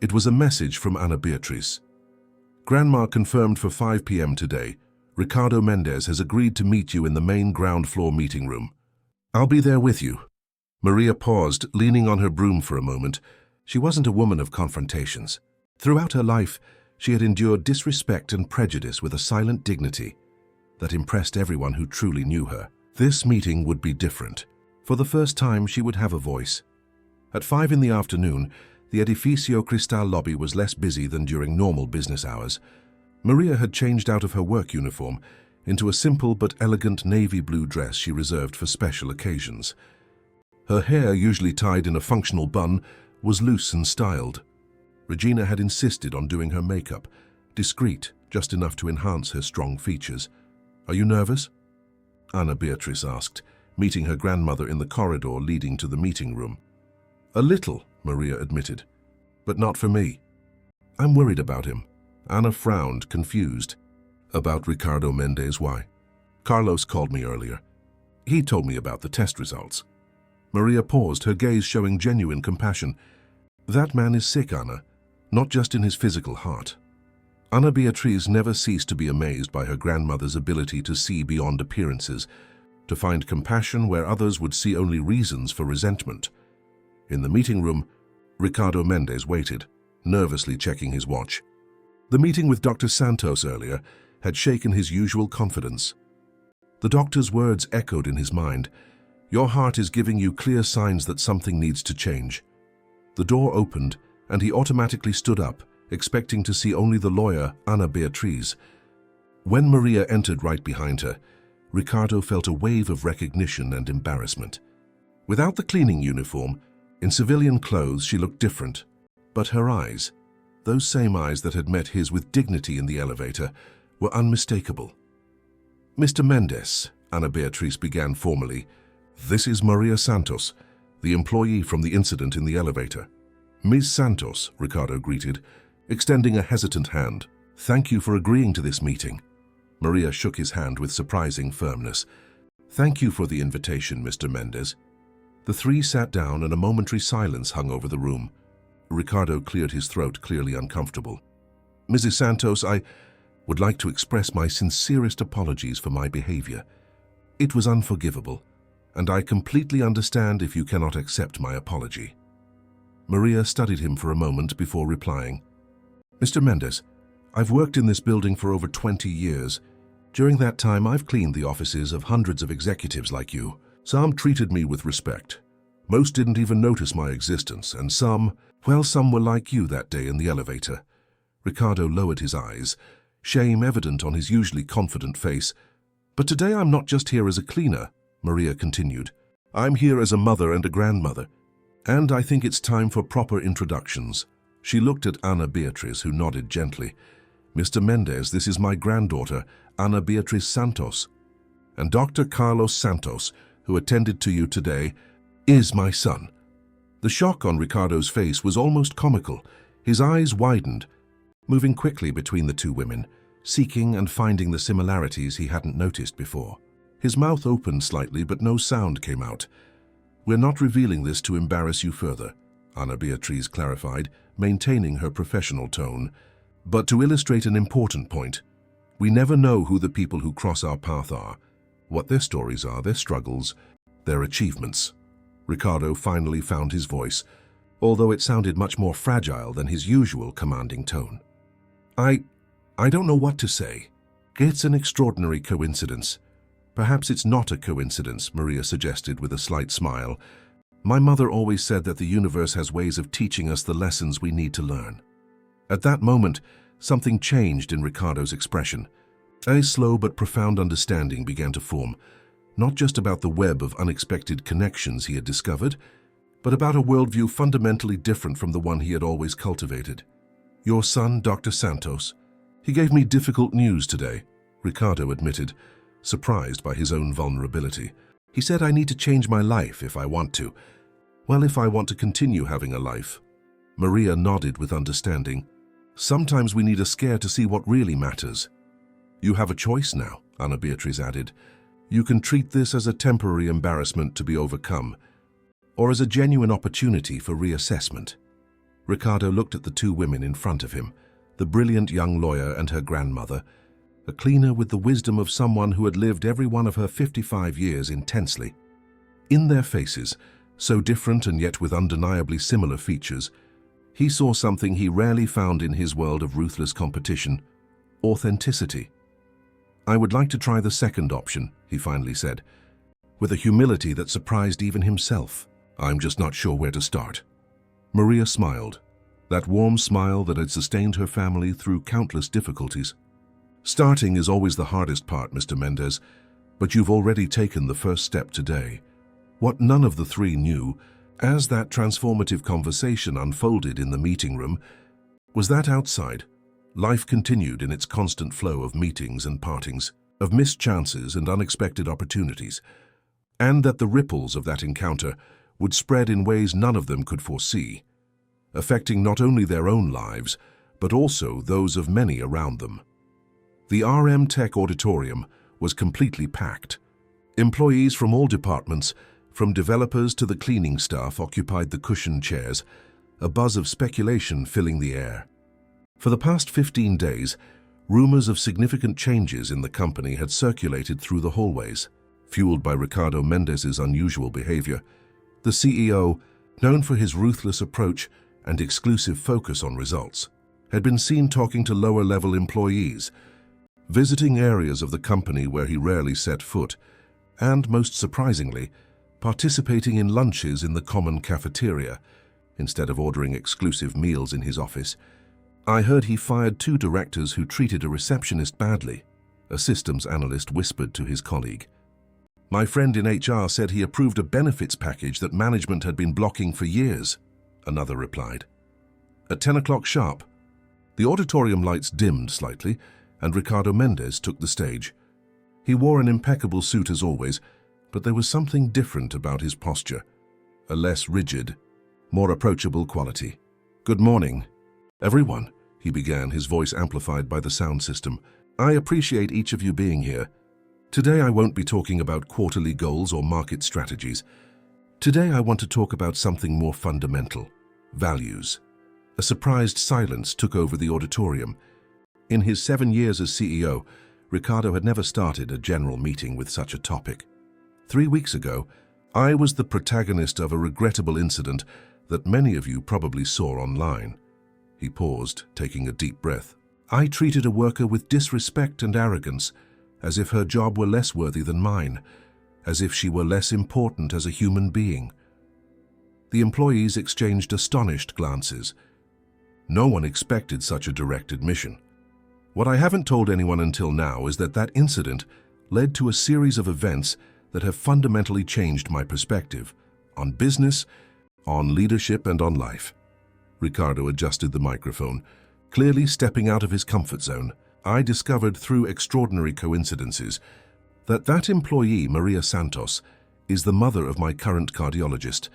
It was a message from Ana Beatriz. "Grandma confirmed for 5 p.m. today. Ricardo Mendez has agreed to meet you in the main ground floor meeting room. I'll be there with you." Maria paused, leaning on her broom for a moment. She wasn't a woman of confrontations. Throughout her life, she had endured disrespect and prejudice with a silent dignity that impressed everyone who truly knew her. This meeting would be different. For the first time, she would have a voice. At 5 in the afternoon, the Edificio Cristal lobby was less busy than during normal business hours. Maria had changed out of her work uniform into a simple but elegant navy blue dress she reserved for special occasions. Her hair, usually tied in a functional bun, was loose and styled. Regina had insisted on doing her makeup, discreet, just enough to enhance her strong features. "Are you nervous?" Ana Beatriz asked, meeting her grandmother in the corridor leading to the meeting room. "A little," Maria admitted, "but not for me. I'm worried about him." Ana frowned, confused. "About Ricardo Mendez, why?" "Carlos called me earlier. He told me about the test results." Maria paused, her gaze showing genuine compassion. "That man is sick, Ana, not just in his physical heart." Ana Beatriz never ceased to be amazed by her grandmother's ability to see beyond appearances, to find compassion where others would see only reasons for resentment. In the meeting room, Ricardo Mendez waited, nervously checking his watch. The meeting with Dr. Santos earlier had shaken his usual confidence. The doctor's words echoed in his mind. "Your heart is giving you clear signs that something needs to change." The door opened, and he automatically stood up, expecting to see only the lawyer, Ana Beatriz. When Maria entered right behind her, Ricardo felt a wave of recognition and embarrassment. Without the cleaning uniform, In civilian clothes, she looked different, but her eyes, those same eyes that had met his with dignity in the elevator, were unmistakable. "Mr. Mendes," Ana Beatriz began formally, "this is Maria Santos, the employee from the incident in the elevator." "Ms. Santos," Ricardo greeted, extending a hesitant hand. "Thank you for agreeing to this meeting." Maria shook his hand with surprising firmness. "Thank you for the invitation, Mr. Mendes." The three sat down and a momentary silence hung over the room. Ricardo cleared his throat, clearly uncomfortable. "Mrs. Santos, I would like to express my sincerest apologies for my behavior. It was unforgivable, and I completely understand if you cannot accept my apology." Maria studied him for a moment before replying. "Mr. Mendes, I've worked in this building for over 20 years. During that time, I've cleaned the offices of hundreds of executives like you. Some treated me with respect. Most didn't even notice my existence, and some were like you that day in the elevator." Ricardo lowered his eyes, shame evident on his usually confident face. "But today I'm not just here as a cleaner," Maria continued. "I'm here as a mother and a grandmother. And I think it's time for proper introductions." She looked at Ana Beatriz, who nodded gently. "Mr. Mendes, this is my granddaughter, Ana Beatriz Santos. And Dr. Carlos Santos, who attended to you today, is my son." The shock on Ricardo's face was almost comical. His eyes widened, moving quickly between the two women, seeking and finding the similarities he hadn't noticed before. His mouth opened slightly, but no sound came out. "We're not revealing this to embarrass you further," Ana Beatriz clarified, maintaining her professional tone. "But to illustrate an important point, we never know who the people who cross our path are, what their stories are, their struggles, their achievements." Ricardo finally found his voice, although it sounded much more fragile than his usual commanding tone. I don't know what to say. It's an extraordinary coincidence. Perhaps it's not a coincidence," Maria suggested with a slight smile. "My mother always said that the universe has ways of teaching us the lessons we need to learn." At that moment, something changed in Ricardo's expression. A slow but profound understanding began to form, not just about the web of unexpected connections he had discovered, but about a worldview fundamentally different from the one he had always cultivated. "Your son, Dr. Santos, he gave me difficult news today," Ricardo admitted, surprised by his own vulnerability. "He said I need to change my life if I want to. Well, if I want to continue having a life." Maria nodded with understanding. "Sometimes we need a scare to see what really matters." "You have a choice now," Ana Beatriz added. "You can treat this as a temporary embarrassment to be overcome, or as a genuine opportunity for reassessment." Ricardo looked at the two women in front of him, the brilliant young lawyer and her grandmother, a cleaner with the wisdom of someone who had lived every one of her 55 years intensely. In their faces, so different and yet with undeniably similar features, he saw something he rarely found in his world of ruthless competition: authenticity. "I would like to try the second option," he finally said, with a humility that surprised even himself. "I'm just not sure where to start." Maria smiled, that warm smile that had sustained her family through countless difficulties. "Starting is always the hardest part, Mr. Mendes, but you've already taken the first step today." What none of the three knew, as that transformative conversation unfolded in the meeting room, was that outside, life continued in its constant flow of meetings and partings, of missed chances and unexpected opportunities, and that the ripples of that encounter would spread in ways none of them could foresee, affecting not only their own lives, but also those of many around them. The RM Tech auditorium was completely packed. Employees from all departments, from developers to the cleaning staff, occupied the cushioned chairs, a buzz of speculation filling the air. For the past 15 days, rumors of significant changes in the company had circulated through the hallways, fueled by Ricardo Mendes's unusual behavior. The CEO, known for his ruthless approach and exclusive focus on results, had been seen talking to lower-level employees, visiting areas of the company where he rarely set foot, and, most surprisingly, participating in lunches in the common cafeteria, instead of ordering exclusive meals in his office. "I heard he fired 2 directors who treated a receptionist badly," a systems analyst whispered to his colleague. My friend in HR said he approved a benefits package that management had been blocking for years, another replied. At 10 o'clock sharp, the auditorium lights dimmed slightly, and Ricardo Mendez took the stage. He wore an impeccable suit as always, but there was something different about his posture, a less rigid, more approachable quality. "Good morning, everyone," he began, his voice amplified by the sound system. "I appreciate each of you being here. Today I won't be talking about quarterly goals or market strategies. Today I want to talk about something more fundamental, values." A surprised silence took over the auditorium. In his 7 years as CEO, Ricardo had never started a general meeting with such a topic. 3 weeks ago, I was the protagonist of a regrettable incident that many of you probably saw online. He paused, taking a deep breath. I treated a worker with disrespect and arrogance, as if her job were less worthy than mine, as if she were less important as a human being. The employees exchanged astonished glances. No one expected such a direct admission. What I haven't told anyone until now is that that incident led to a series of events that have fundamentally changed my perspective on business, on leadership, and on life. Ricardo adjusted the microphone, clearly stepping out of his comfort zone. I discovered through extraordinary coincidences that employee, Maria Santos, is the mother of my current cardiologist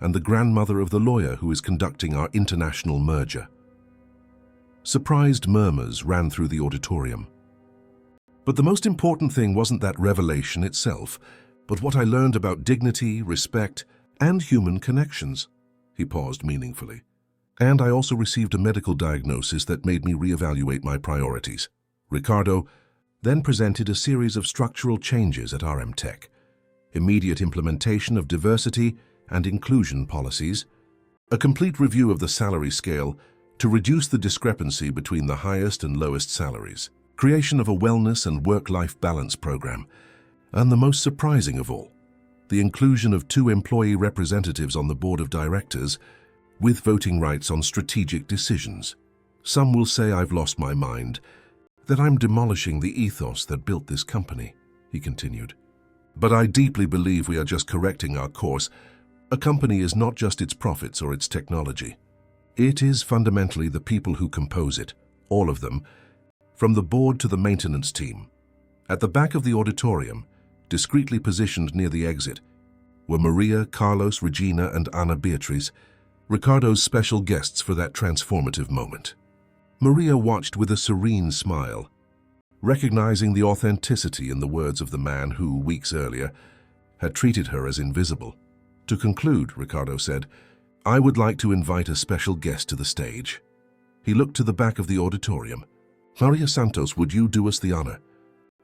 and the grandmother of the lawyer who is conducting our international merger. Surprised murmurs ran through the auditorium. But the most important thing wasn't that revelation itself, but what I learned about dignity, respect, and human connections. He paused meaningfully. And I also received a medical diagnosis that made me reevaluate my priorities. Ricardo then presented a series of structural changes at RM Tech, immediate implementation of diversity and inclusion policies, a complete review of the salary scale to reduce the discrepancy between the highest and lowest salaries, creation of a wellness and work-life balance program, and the most surprising of all, the inclusion of 2 employee representatives on the board of directors with voting rights on strategic decisions. Some will say I've lost my mind, that I'm demolishing the ethos that built this company, he continued. But I deeply believe we are just correcting our course. A company is not just its profits or its technology. It is fundamentally the people who compose it, all of them, from the board to the maintenance team. At the back of the auditorium, discreetly positioned near the exit, were Maria, Carlos, Regina, and Ana Beatriz, Ricardo's special guests for that transformative moment. Maria watched with a serene smile, recognizing the authenticity in the words of the man who, weeks earlier, had treated her as invisible. To conclude, Ricardo said, I would like to invite a special guest to the stage. He looked to the back of the auditorium. Maria Santos, would you do us the honor?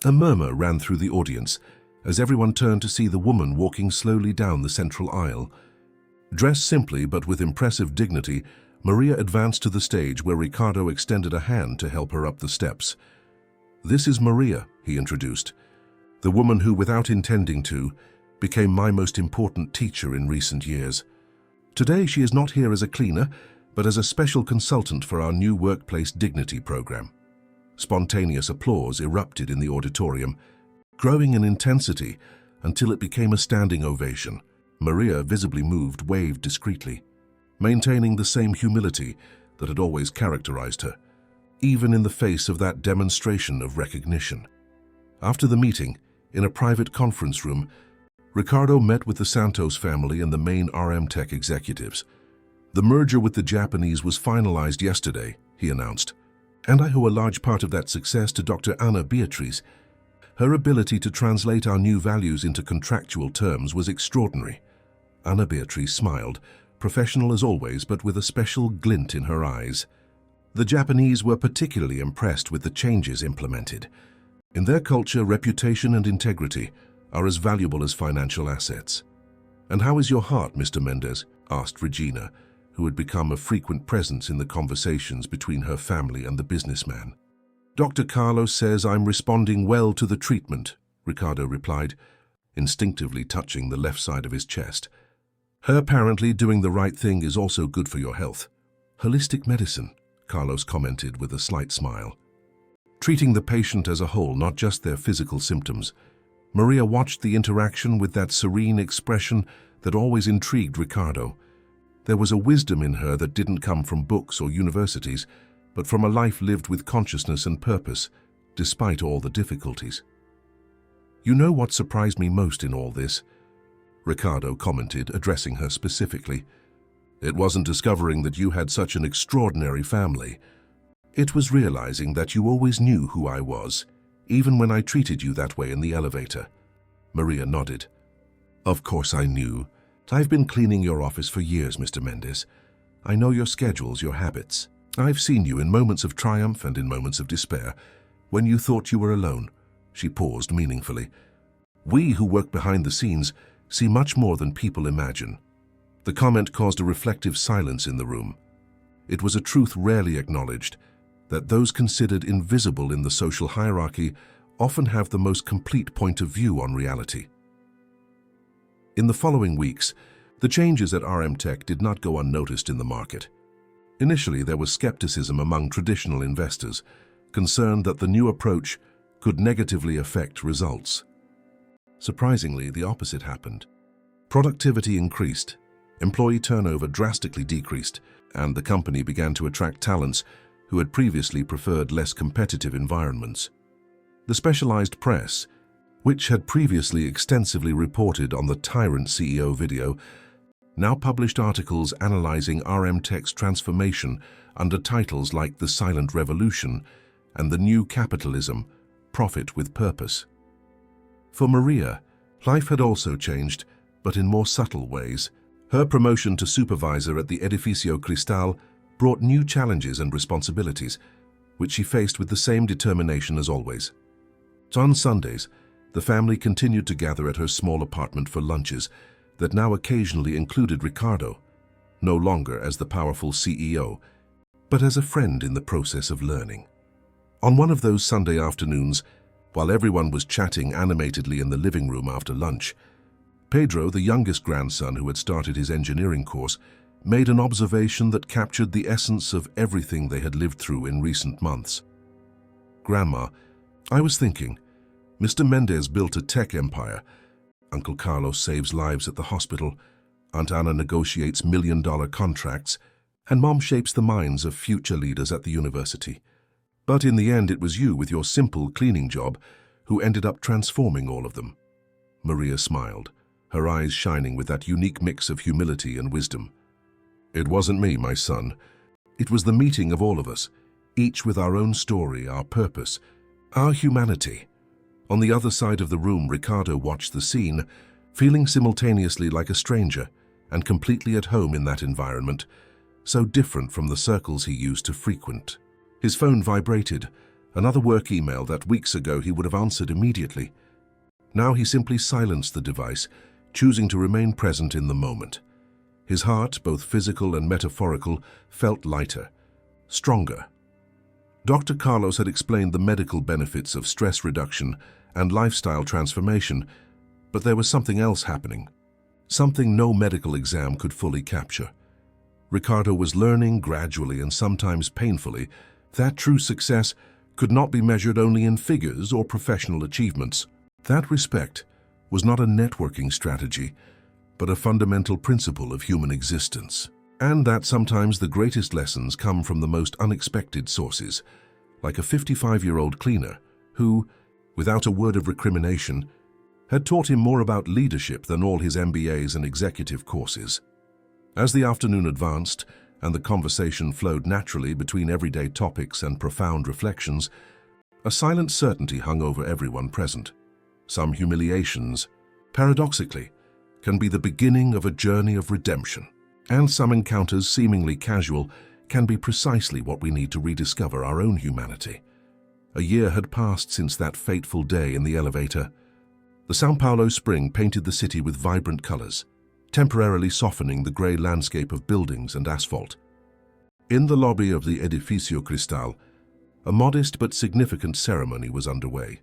A murmur ran through the audience as everyone turned to see the woman walking slowly down the central aisle. Dressed simply but with impressive dignity, Maria advanced to the stage where Ricardo extended a hand to help her up the steps. This is Maria, he introduced, the woman who, without intending to, became my most important teacher in recent years. Today she is not here as a cleaner, but as a special consultant for our new workplace dignity program. Spontaneous applause erupted in the auditorium, growing in intensity until it became a standing ovation. Maria, visibly moved, waved discreetly, maintaining the same humility that had always characterized her, even in the face of that demonstration of recognition. After the meeting, in a private conference room, Ricardo met with the Santos family and the main RM Tech executives. The merger with the Japanese was finalized yesterday, he announced, and I owe a large part of that success to Dr. Ana Beatriz. Her ability to translate our new values into contractual terms was extraordinary. Ana Beatriz smiled, professional as always, but with a special glint in her eyes. The Japanese were particularly impressed with the changes implemented. In their culture, reputation and integrity are as valuable as financial assets. And how is your heart, Mr. Mendez? Asked Regina, who had become a frequent presence in the conversations between her family and the businessman. Dr. Carlos says I'm responding well to the treatment, Ricardo replied, instinctively touching the left side of his chest. Her apparently doing the right thing is also good for your health. Holistic medicine, Carlos commented with a slight smile. Treating the patient as a whole, not just their physical symptoms. Maria watched the interaction with that serene expression that always intrigued Ricardo. There was a wisdom in her that didn't come from books or universities, but from a life lived with consciousness and purpose, despite all the difficulties. "You know what surprised me most in all this?" Ricardo commented, addressing her specifically. "It wasn't discovering that you had such an extraordinary family. It was realizing that you always knew who I was, even when I treated you that way in the elevator." Maria nodded. "Of course I knew. I've been cleaning your office for years, Mr. Mendes. I know your schedules, your habits. I've seen you in moments of triumph and in moments of despair, when you thought you were alone." She paused meaningfully. "We who work behind the scenes see much more than people imagine." The comment caused a reflective silence in the room. It was a truth rarely acknowledged, that those considered invisible in the social hierarchy often have the most complete point of view on reality. In the following weeks, the changes at RM Tech did not go unnoticed in the market. Initially, there was skepticism among traditional investors, concerned that the new approach could negatively affect results. Surprisingly, the opposite happened. Productivity increased, employee turnover drastically decreased, and the company began to attract talents who had previously preferred less competitive environments. The specialized press, which had previously extensively reported on the Tyrant CEO video, now published articles analyzing RM Tech's transformation under titles like The Silent Revolution and The New Capitalism, Profit with Purpose. For Maria, life had also changed, but in more subtle ways. Her promotion to supervisor at the Edificio Cristal brought new challenges and responsibilities, which she faced with the same determination as always. On Sundays, the family continued to gather at her small apartment for lunches that now occasionally included Ricardo, no longer as the powerful CEO, but as a friend in the process of learning. On one of those Sunday afternoons, while everyone was chatting animatedly in the living room after lunch, Pedro, the youngest grandson who had started his engineering course, made an observation that captured the essence of everything they had lived through in recent months. "Grandma, I was thinking, Mr. Mendes built a tech empire. Uncle Carlos saves lives at the hospital. Aunt Anna negotiates million-dollar contracts, and Mom shapes the minds of future leaders at the university. But in the end, it was you with your simple cleaning job who ended up transforming all of them." Maria smiled, her eyes shining with that unique mix of humility and wisdom. "It wasn't me, my son. It was the meeting of all of us, each with our own story, our purpose, our humanity." On the other side of the room, Ricardo watched the scene, feeling simultaneously like a stranger and completely at home in that environment, so different from the circles he used to frequent. His phone vibrated, another work email that weeks ago he would have answered immediately. Now he simply silenced the device, choosing to remain present in the moment. His heart, both physical and metaphorical, felt lighter, stronger. Dr. Carlos had explained the medical benefits of stress reduction and lifestyle transformation, but there was something else happening, something no medical exam could fully capture. Ricardo was learning gradually and sometimes painfully that true success could not be measured only in figures or professional achievements. That respect was not a networking strategy, but a fundamental principle of human existence. And that sometimes the greatest lessons come from the most unexpected sources, like a 55-year-old cleaner who, without a word of recrimination, had taught him more about leadership than all his MBAs and executive courses. As the afternoon advanced and the conversation flowed naturally between everyday topics and profound reflections, a silent certainty hung over everyone present. Some humiliations, paradoxically, can be the beginning of a journey of redemption. And some encounters, seemingly casual, can be precisely what we need to rediscover our own humanity. A year had passed since that fateful day in the elevator. The São Paulo spring painted the city with vibrant colors, temporarily softening the gray landscape of buildings and asphalt. In the lobby of the Edificio Cristal, a modest but significant ceremony was underway.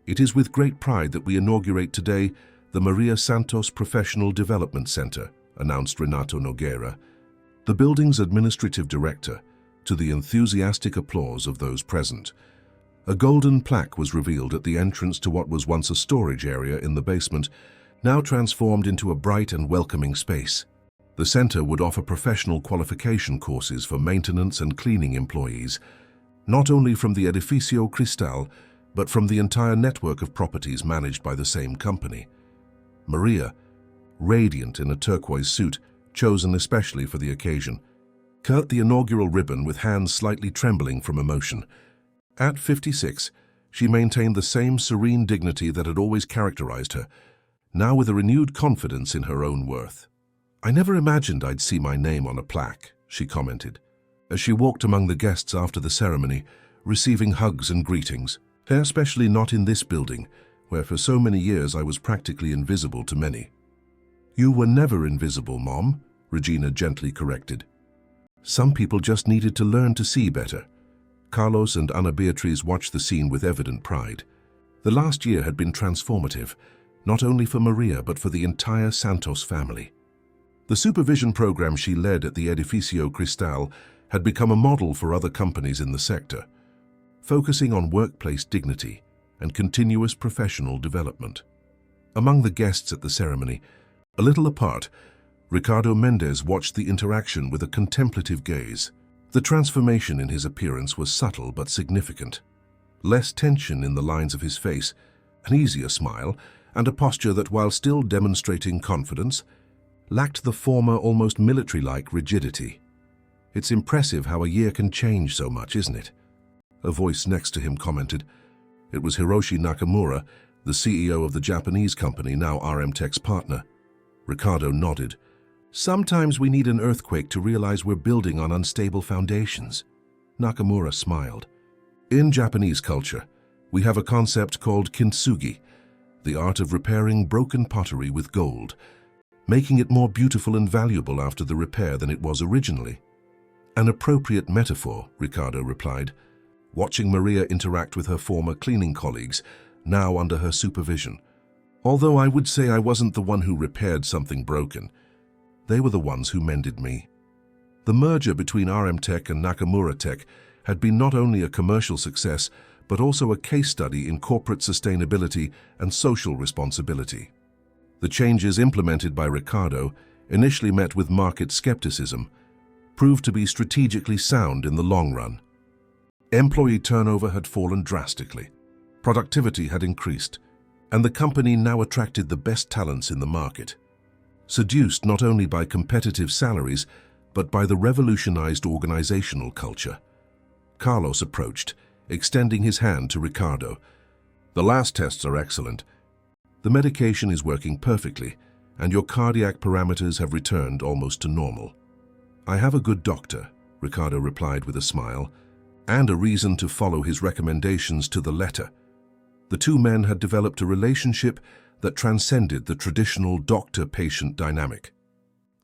It is with great pride that we inaugurate today the Maria Santos Professional Development Center, announced Renato Nogueira, the building's administrative director, to the enthusiastic applause of those present. A golden plaque was revealed at the entrance to what was once a storage area in the basement, now transformed into a bright and welcoming space. The center would offer professional qualification courses for maintenance and cleaning employees, not only from the Edificio Cristal, but from the entire network of properties managed by the same company. Maria, radiant in a turquoise suit, chosen especially for the occasion, cut the inaugural ribbon with hands slightly trembling from emotion. At 56, she maintained the same serene dignity that had always characterized her, now with a renewed confidence in her own worth. "I never imagined I'd see my name on a plaque," she commented, as she walked among the guests after the ceremony, receiving hugs and greetings, especially not in this building, where for so many years I was practically invisible to many. "You were never invisible, Mom," Regina gently corrected. "Some people just needed to learn to see better." Carlos and Ana Beatriz watched the scene with evident pride. The last year had been transformative, not only for Maria but for the entire Santos family. The supervision program she led at the Edificio Cristal had become a model for other companies in the sector, focusing on workplace dignity and continuous professional development. Among the guests at the ceremony, a little apart, Ricardo Mendez watched the interaction with a contemplative gaze. The transformation in his appearance was subtle but significant. Less tension in the lines of his face, an easier smile, and a posture that, while still demonstrating confidence, lacked the former almost military-like rigidity. "It's impressive how a year can change so much, isn't it?" A voice next to him commented. It was Hiroshi Nakamura, the CEO of the Japanese company, now RMTech's partner. Ricardo nodded. "Sometimes we need an earthquake to realize we're building on unstable foundations." Nakamura smiled. "In Japanese culture, we have a concept called kintsugi, the art of repairing broken pottery with gold, making it more beautiful and valuable after the repair than it was originally." "An appropriate metaphor," Ricardo replied, watching Maria interact with her former cleaning colleagues, now under her supervision. "Although I would say I wasn't the one who repaired something broken, they were the ones who mended me." The merger between RMTech and Nakamura Tech had been not only a commercial success, but also a case study in corporate sustainability and social responsibility. The changes implemented by Ricardo, initially met with market skepticism, proved to be strategically sound in the long run. Employee turnover had fallen drastically, productivity had increased, and the company now attracted the best talents in the market. Seduced not only by competitive salaries, but by the revolutionized organizational culture, Carlos approached, extending his hand to Ricardo. "The last tests are excellent. The medication is working perfectly, and your cardiac parameters have returned almost to normal." "I have a good doctor," Ricardo replied with a smile, "and a reason to follow his recommendations to the letter." The two men had developed a relationship that transcended the traditional doctor-patient dynamic.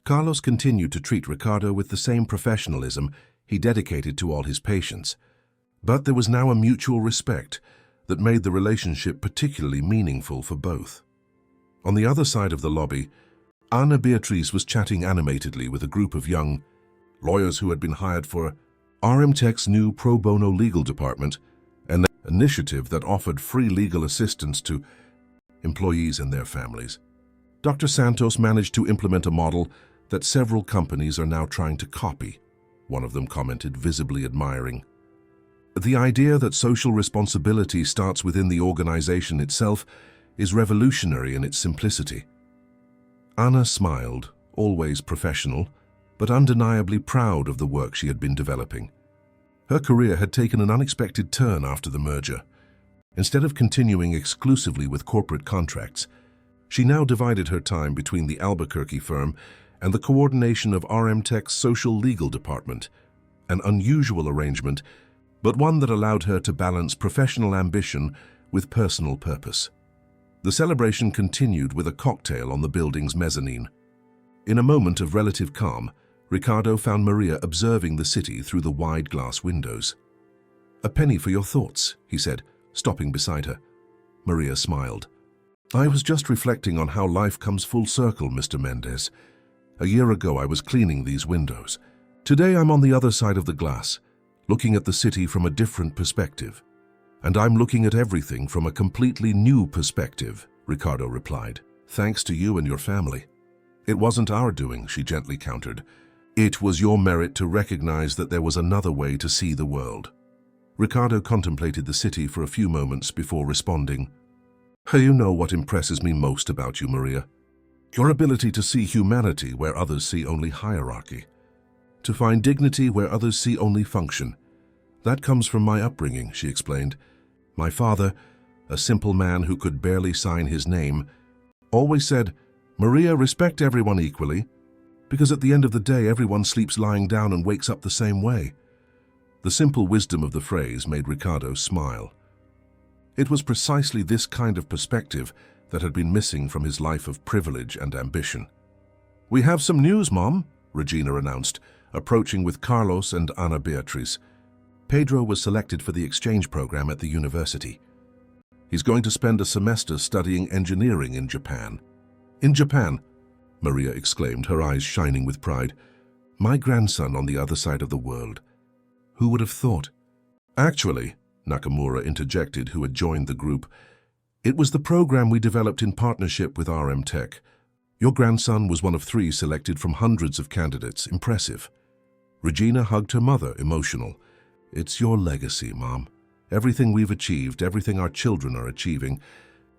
Carlos continued to treat Ricardo with the same professionalism he dedicated to all his patients, but there was now a mutual respect that made the relationship particularly meaningful for both. On the other side of the lobby, Ana Beatriz was chatting animatedly with a group of young lawyers who had been hired for RMTech's new pro bono legal department, an initiative that offered free legal assistance to employees and their families. Dr. Santos managed to implement a model that several companies are now trying to copy, one of them commented, visibly admiring. "The idea that social responsibility starts within the organization itself is revolutionary in its simplicity." Anna smiled, always professional, but undeniably proud of the work she had been developing. Her career had taken an unexpected turn after the merger. Instead of continuing exclusively with corporate contracts, she now divided her time between the Albuquerque firm and the coordination of RMTech's social legal department, an unusual arrangement, but one that allowed her to balance professional ambition with personal purpose. The celebration continued with a cocktail on the building's mezzanine. In a moment of relative calm, Ricardo found Maria observing the city through the wide glass windows. "A penny for your thoughts," he said, stopping beside her. Maria smiled. "I was just reflecting on how life comes full circle, Mr. Mendez. A year ago I was cleaning these windows. Today I'm on the other side of the glass, looking at the city from a different perspective. And I'm looking at everything from a completely new perspective, Ricardo replied. Thanks to you and your family. It wasn't our doing, she gently countered. It was your merit to recognize that there was another way to see the world. Ricardo contemplated the city for a few moments before responding. You know what impresses me most about you, Maria? Your ability to see humanity where others see only hierarchy. To find dignity where others see only function. That comes from my upbringing, she explained. My father, a simple man who could barely sign his name, always said, Maria, respect everyone equally, because at the end of the day everyone sleeps lying down and wakes up the same way. The simple wisdom of the phrase made Ricardo smile. It was precisely this kind of perspective that had been missing from his life of privilege and ambition. We have some news, Mom, Regina announced, approaching with Carlos and Ana Beatriz. Pedro was selected for the exchange program at the university. He's going to spend a semester studying engineering in Japan. In Japan, Maria exclaimed, her eyes shining with pride. My grandson on the other side of the world. Who would have thought? Actually, Nakamura interjected, who had joined the group, it was the program we developed in partnership with RM Tech. Your grandson was one of 3 selected from hundreds of candidates. Impressive. Regina hugged her mother, emotional. It's your legacy, Mom. Everything we've achieved, everything our children are achieving,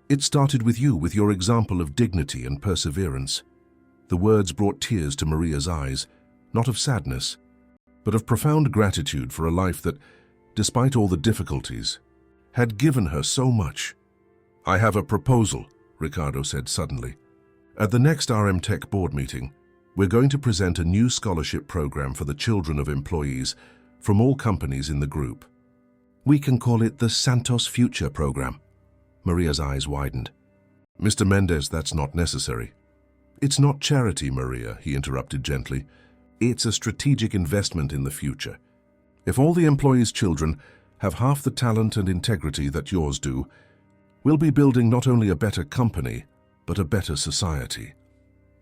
it started with you, with your example of dignity and perseverance. The words brought tears to Maria's eyes, not of sadness, but of profound gratitude for a life that, despite all the difficulties, had given her so much. I have a proposal, Ricardo said suddenly. At the next RM Tech board meeting, we're going to present a new scholarship program for the children of employees from all companies in the group. We can call it the Santos Future Program. Maria's eyes widened. Mr. Mendez, that's not necessary. It's not charity, Maria, he interrupted gently. It's a strategic investment in the future. If all the employees' children have half the talent and integrity that yours do, we'll be building not only a better company, but a better society.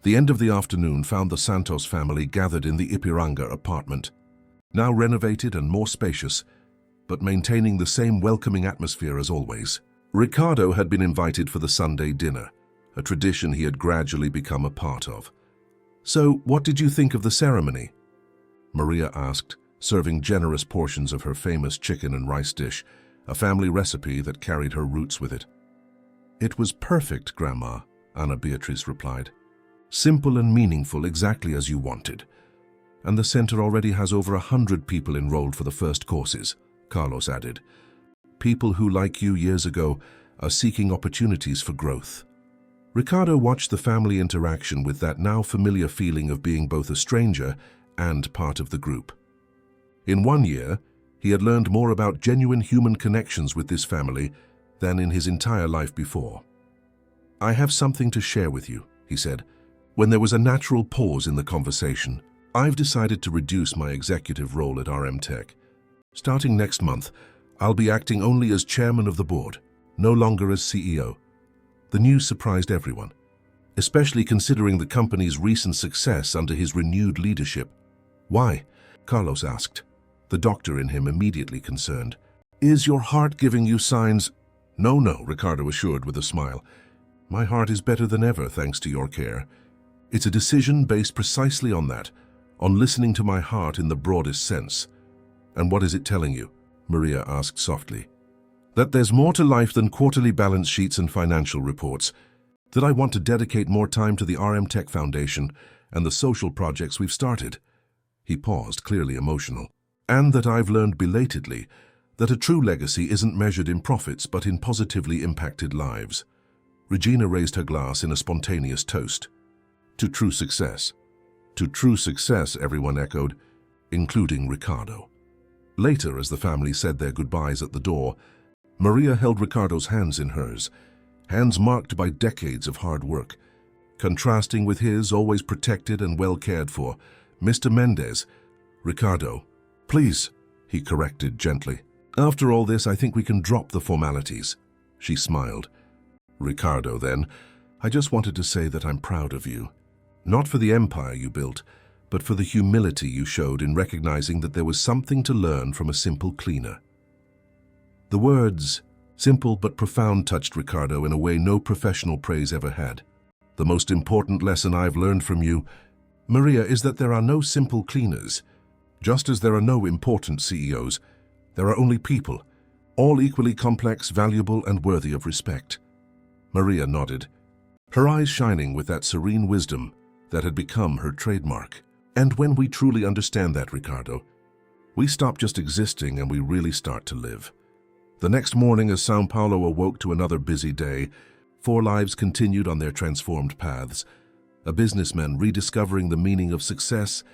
The end of the afternoon found the Santos family gathered in the Ipiranga apartment, now renovated and more spacious, but maintaining the same welcoming atmosphere as always. Ricardo had been invited for the Sunday dinner, a tradition he had gradually become a part of. So, what did you think of the ceremony? Maria asked, serving generous portions of her famous chicken and rice dish, a family recipe that carried her roots with it. It was perfect, Grandma, Ana Beatriz replied. Simple and meaningful, exactly as you wanted. And the center already has over 100 people enrolled for the first courses, Carlos added. People who, like you years ago, are seeking opportunities for growth. Ricardo watched the family interaction with that now familiar feeling of being both a stranger and part of the group. In 1 year, he had learned more about genuine human connections with this family than in his entire life before. I have something to share with you, he said, when there was a natural pause in the conversation. I've decided to reduce my executive role at RM Tech. Starting next month, I'll be acting only as chairman of the board, no longer as CEO. The news surprised everyone, especially considering the company's recent success under his renewed leadership. Why? Carlos asked, the doctor in him immediately concerned. Is your heart giving you signs? No, Ricardo assured with a smile. My heart is better than ever thanks to your care. It's a decision based precisely on that, on listening to my heart in the broadest sense. And what is it telling you? Maria asked softly. That there's more to life than quarterly balance sheets and financial reports. That I want to dedicate more time to the RM Tech Foundation and the social projects we've started. He paused, clearly emotional. And that I've learned belatedly that a true legacy isn't measured in profits but in positively impacted lives. Regina raised her glass in a spontaneous toast. To true success. To true success, everyone echoed, including Ricardo. Later, as the family said their goodbyes at the door, Maria held Ricardo's hands in hers, hands marked by decades of hard work, contrasting with his, always protected and well cared for. Mr. Mendez, Ricardo, please, he corrected gently. After all this, I think we can drop the formalities. She smiled. Ricardo, then, I just wanted to say that I'm proud of you. Not for the empire you built, but for the humility you showed in recognizing that there was something to learn from a simple cleaner. The words, simple but profound, touched Ricardo in a way no professional praise ever had. The most important lesson I've learned from you, Maria, is that there are no simple cleaners. Just as there are no important CEOs, there are only people, all equally complex, valuable, and worthy of respect. Maria nodded, her eyes shining with that serene wisdom that had become her trademark. And when we truly understand that, Ricardo, we stop just existing and we really start to live. The next morning, as São Paulo awoke to another busy day, 4 lives continued on their transformed paths. A businessman rediscovering the meaning of success,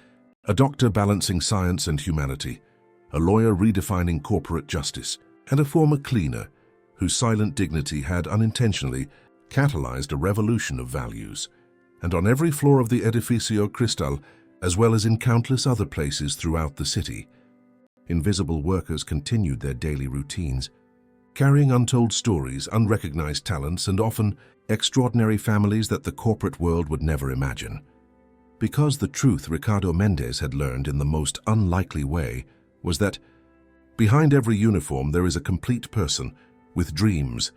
a doctor balancing science and humanity, a lawyer redefining corporate justice, and a former cleaner whose silent dignity had unintentionally catalyzed a revolution of values. And on every floor of the Edificio Cristal, as well as in countless other places throughout the city, invisible workers continued their daily routines, carrying untold stories, unrecognized talents, and often extraordinary families that the corporate world would never imagine. Because the truth Ricardo Mendes had learned in the most unlikely way was that behind every uniform there is a complete person with dreams,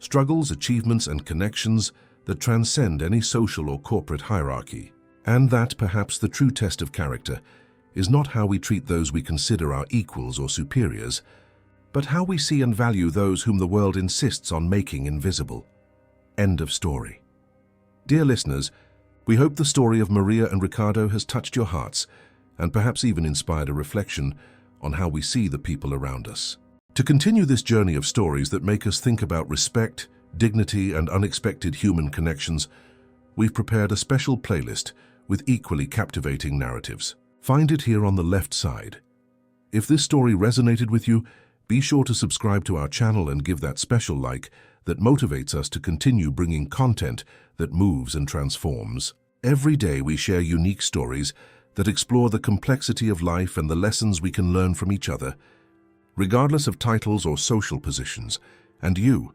struggles, achievements, and connections that transcend any social or corporate hierarchy. And that perhaps the true test of character is not how we treat those we consider our equals or superiors, but how we see and value those whom the world insists on making invisible. End of story. Dear listeners, we hope the story of Maria and Ricardo has touched your hearts and perhaps even inspired a reflection on how we see the people around us. To continue this journey of stories that make us think about respect, dignity, and unexpected human connections, we've prepared a special playlist with equally captivating narratives. Find it here on the left side. If this story resonated with you, be sure to subscribe to our channel and give that special like that motivates us to continue bringing content that moves and transforms. Every day we share unique stories that explore the complexity of life and the lessons we can learn from each other, regardless of titles or social positions. And you,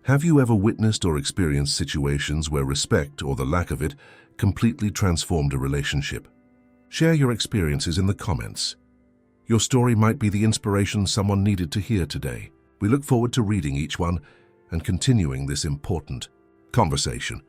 have you ever witnessed or experienced situations where respect, or the lack of it, completely transformed a relationship? Share your experiences in the comments. Your story might be the inspiration someone needed to hear today. We look forward to reading each one and continuing this important conversation.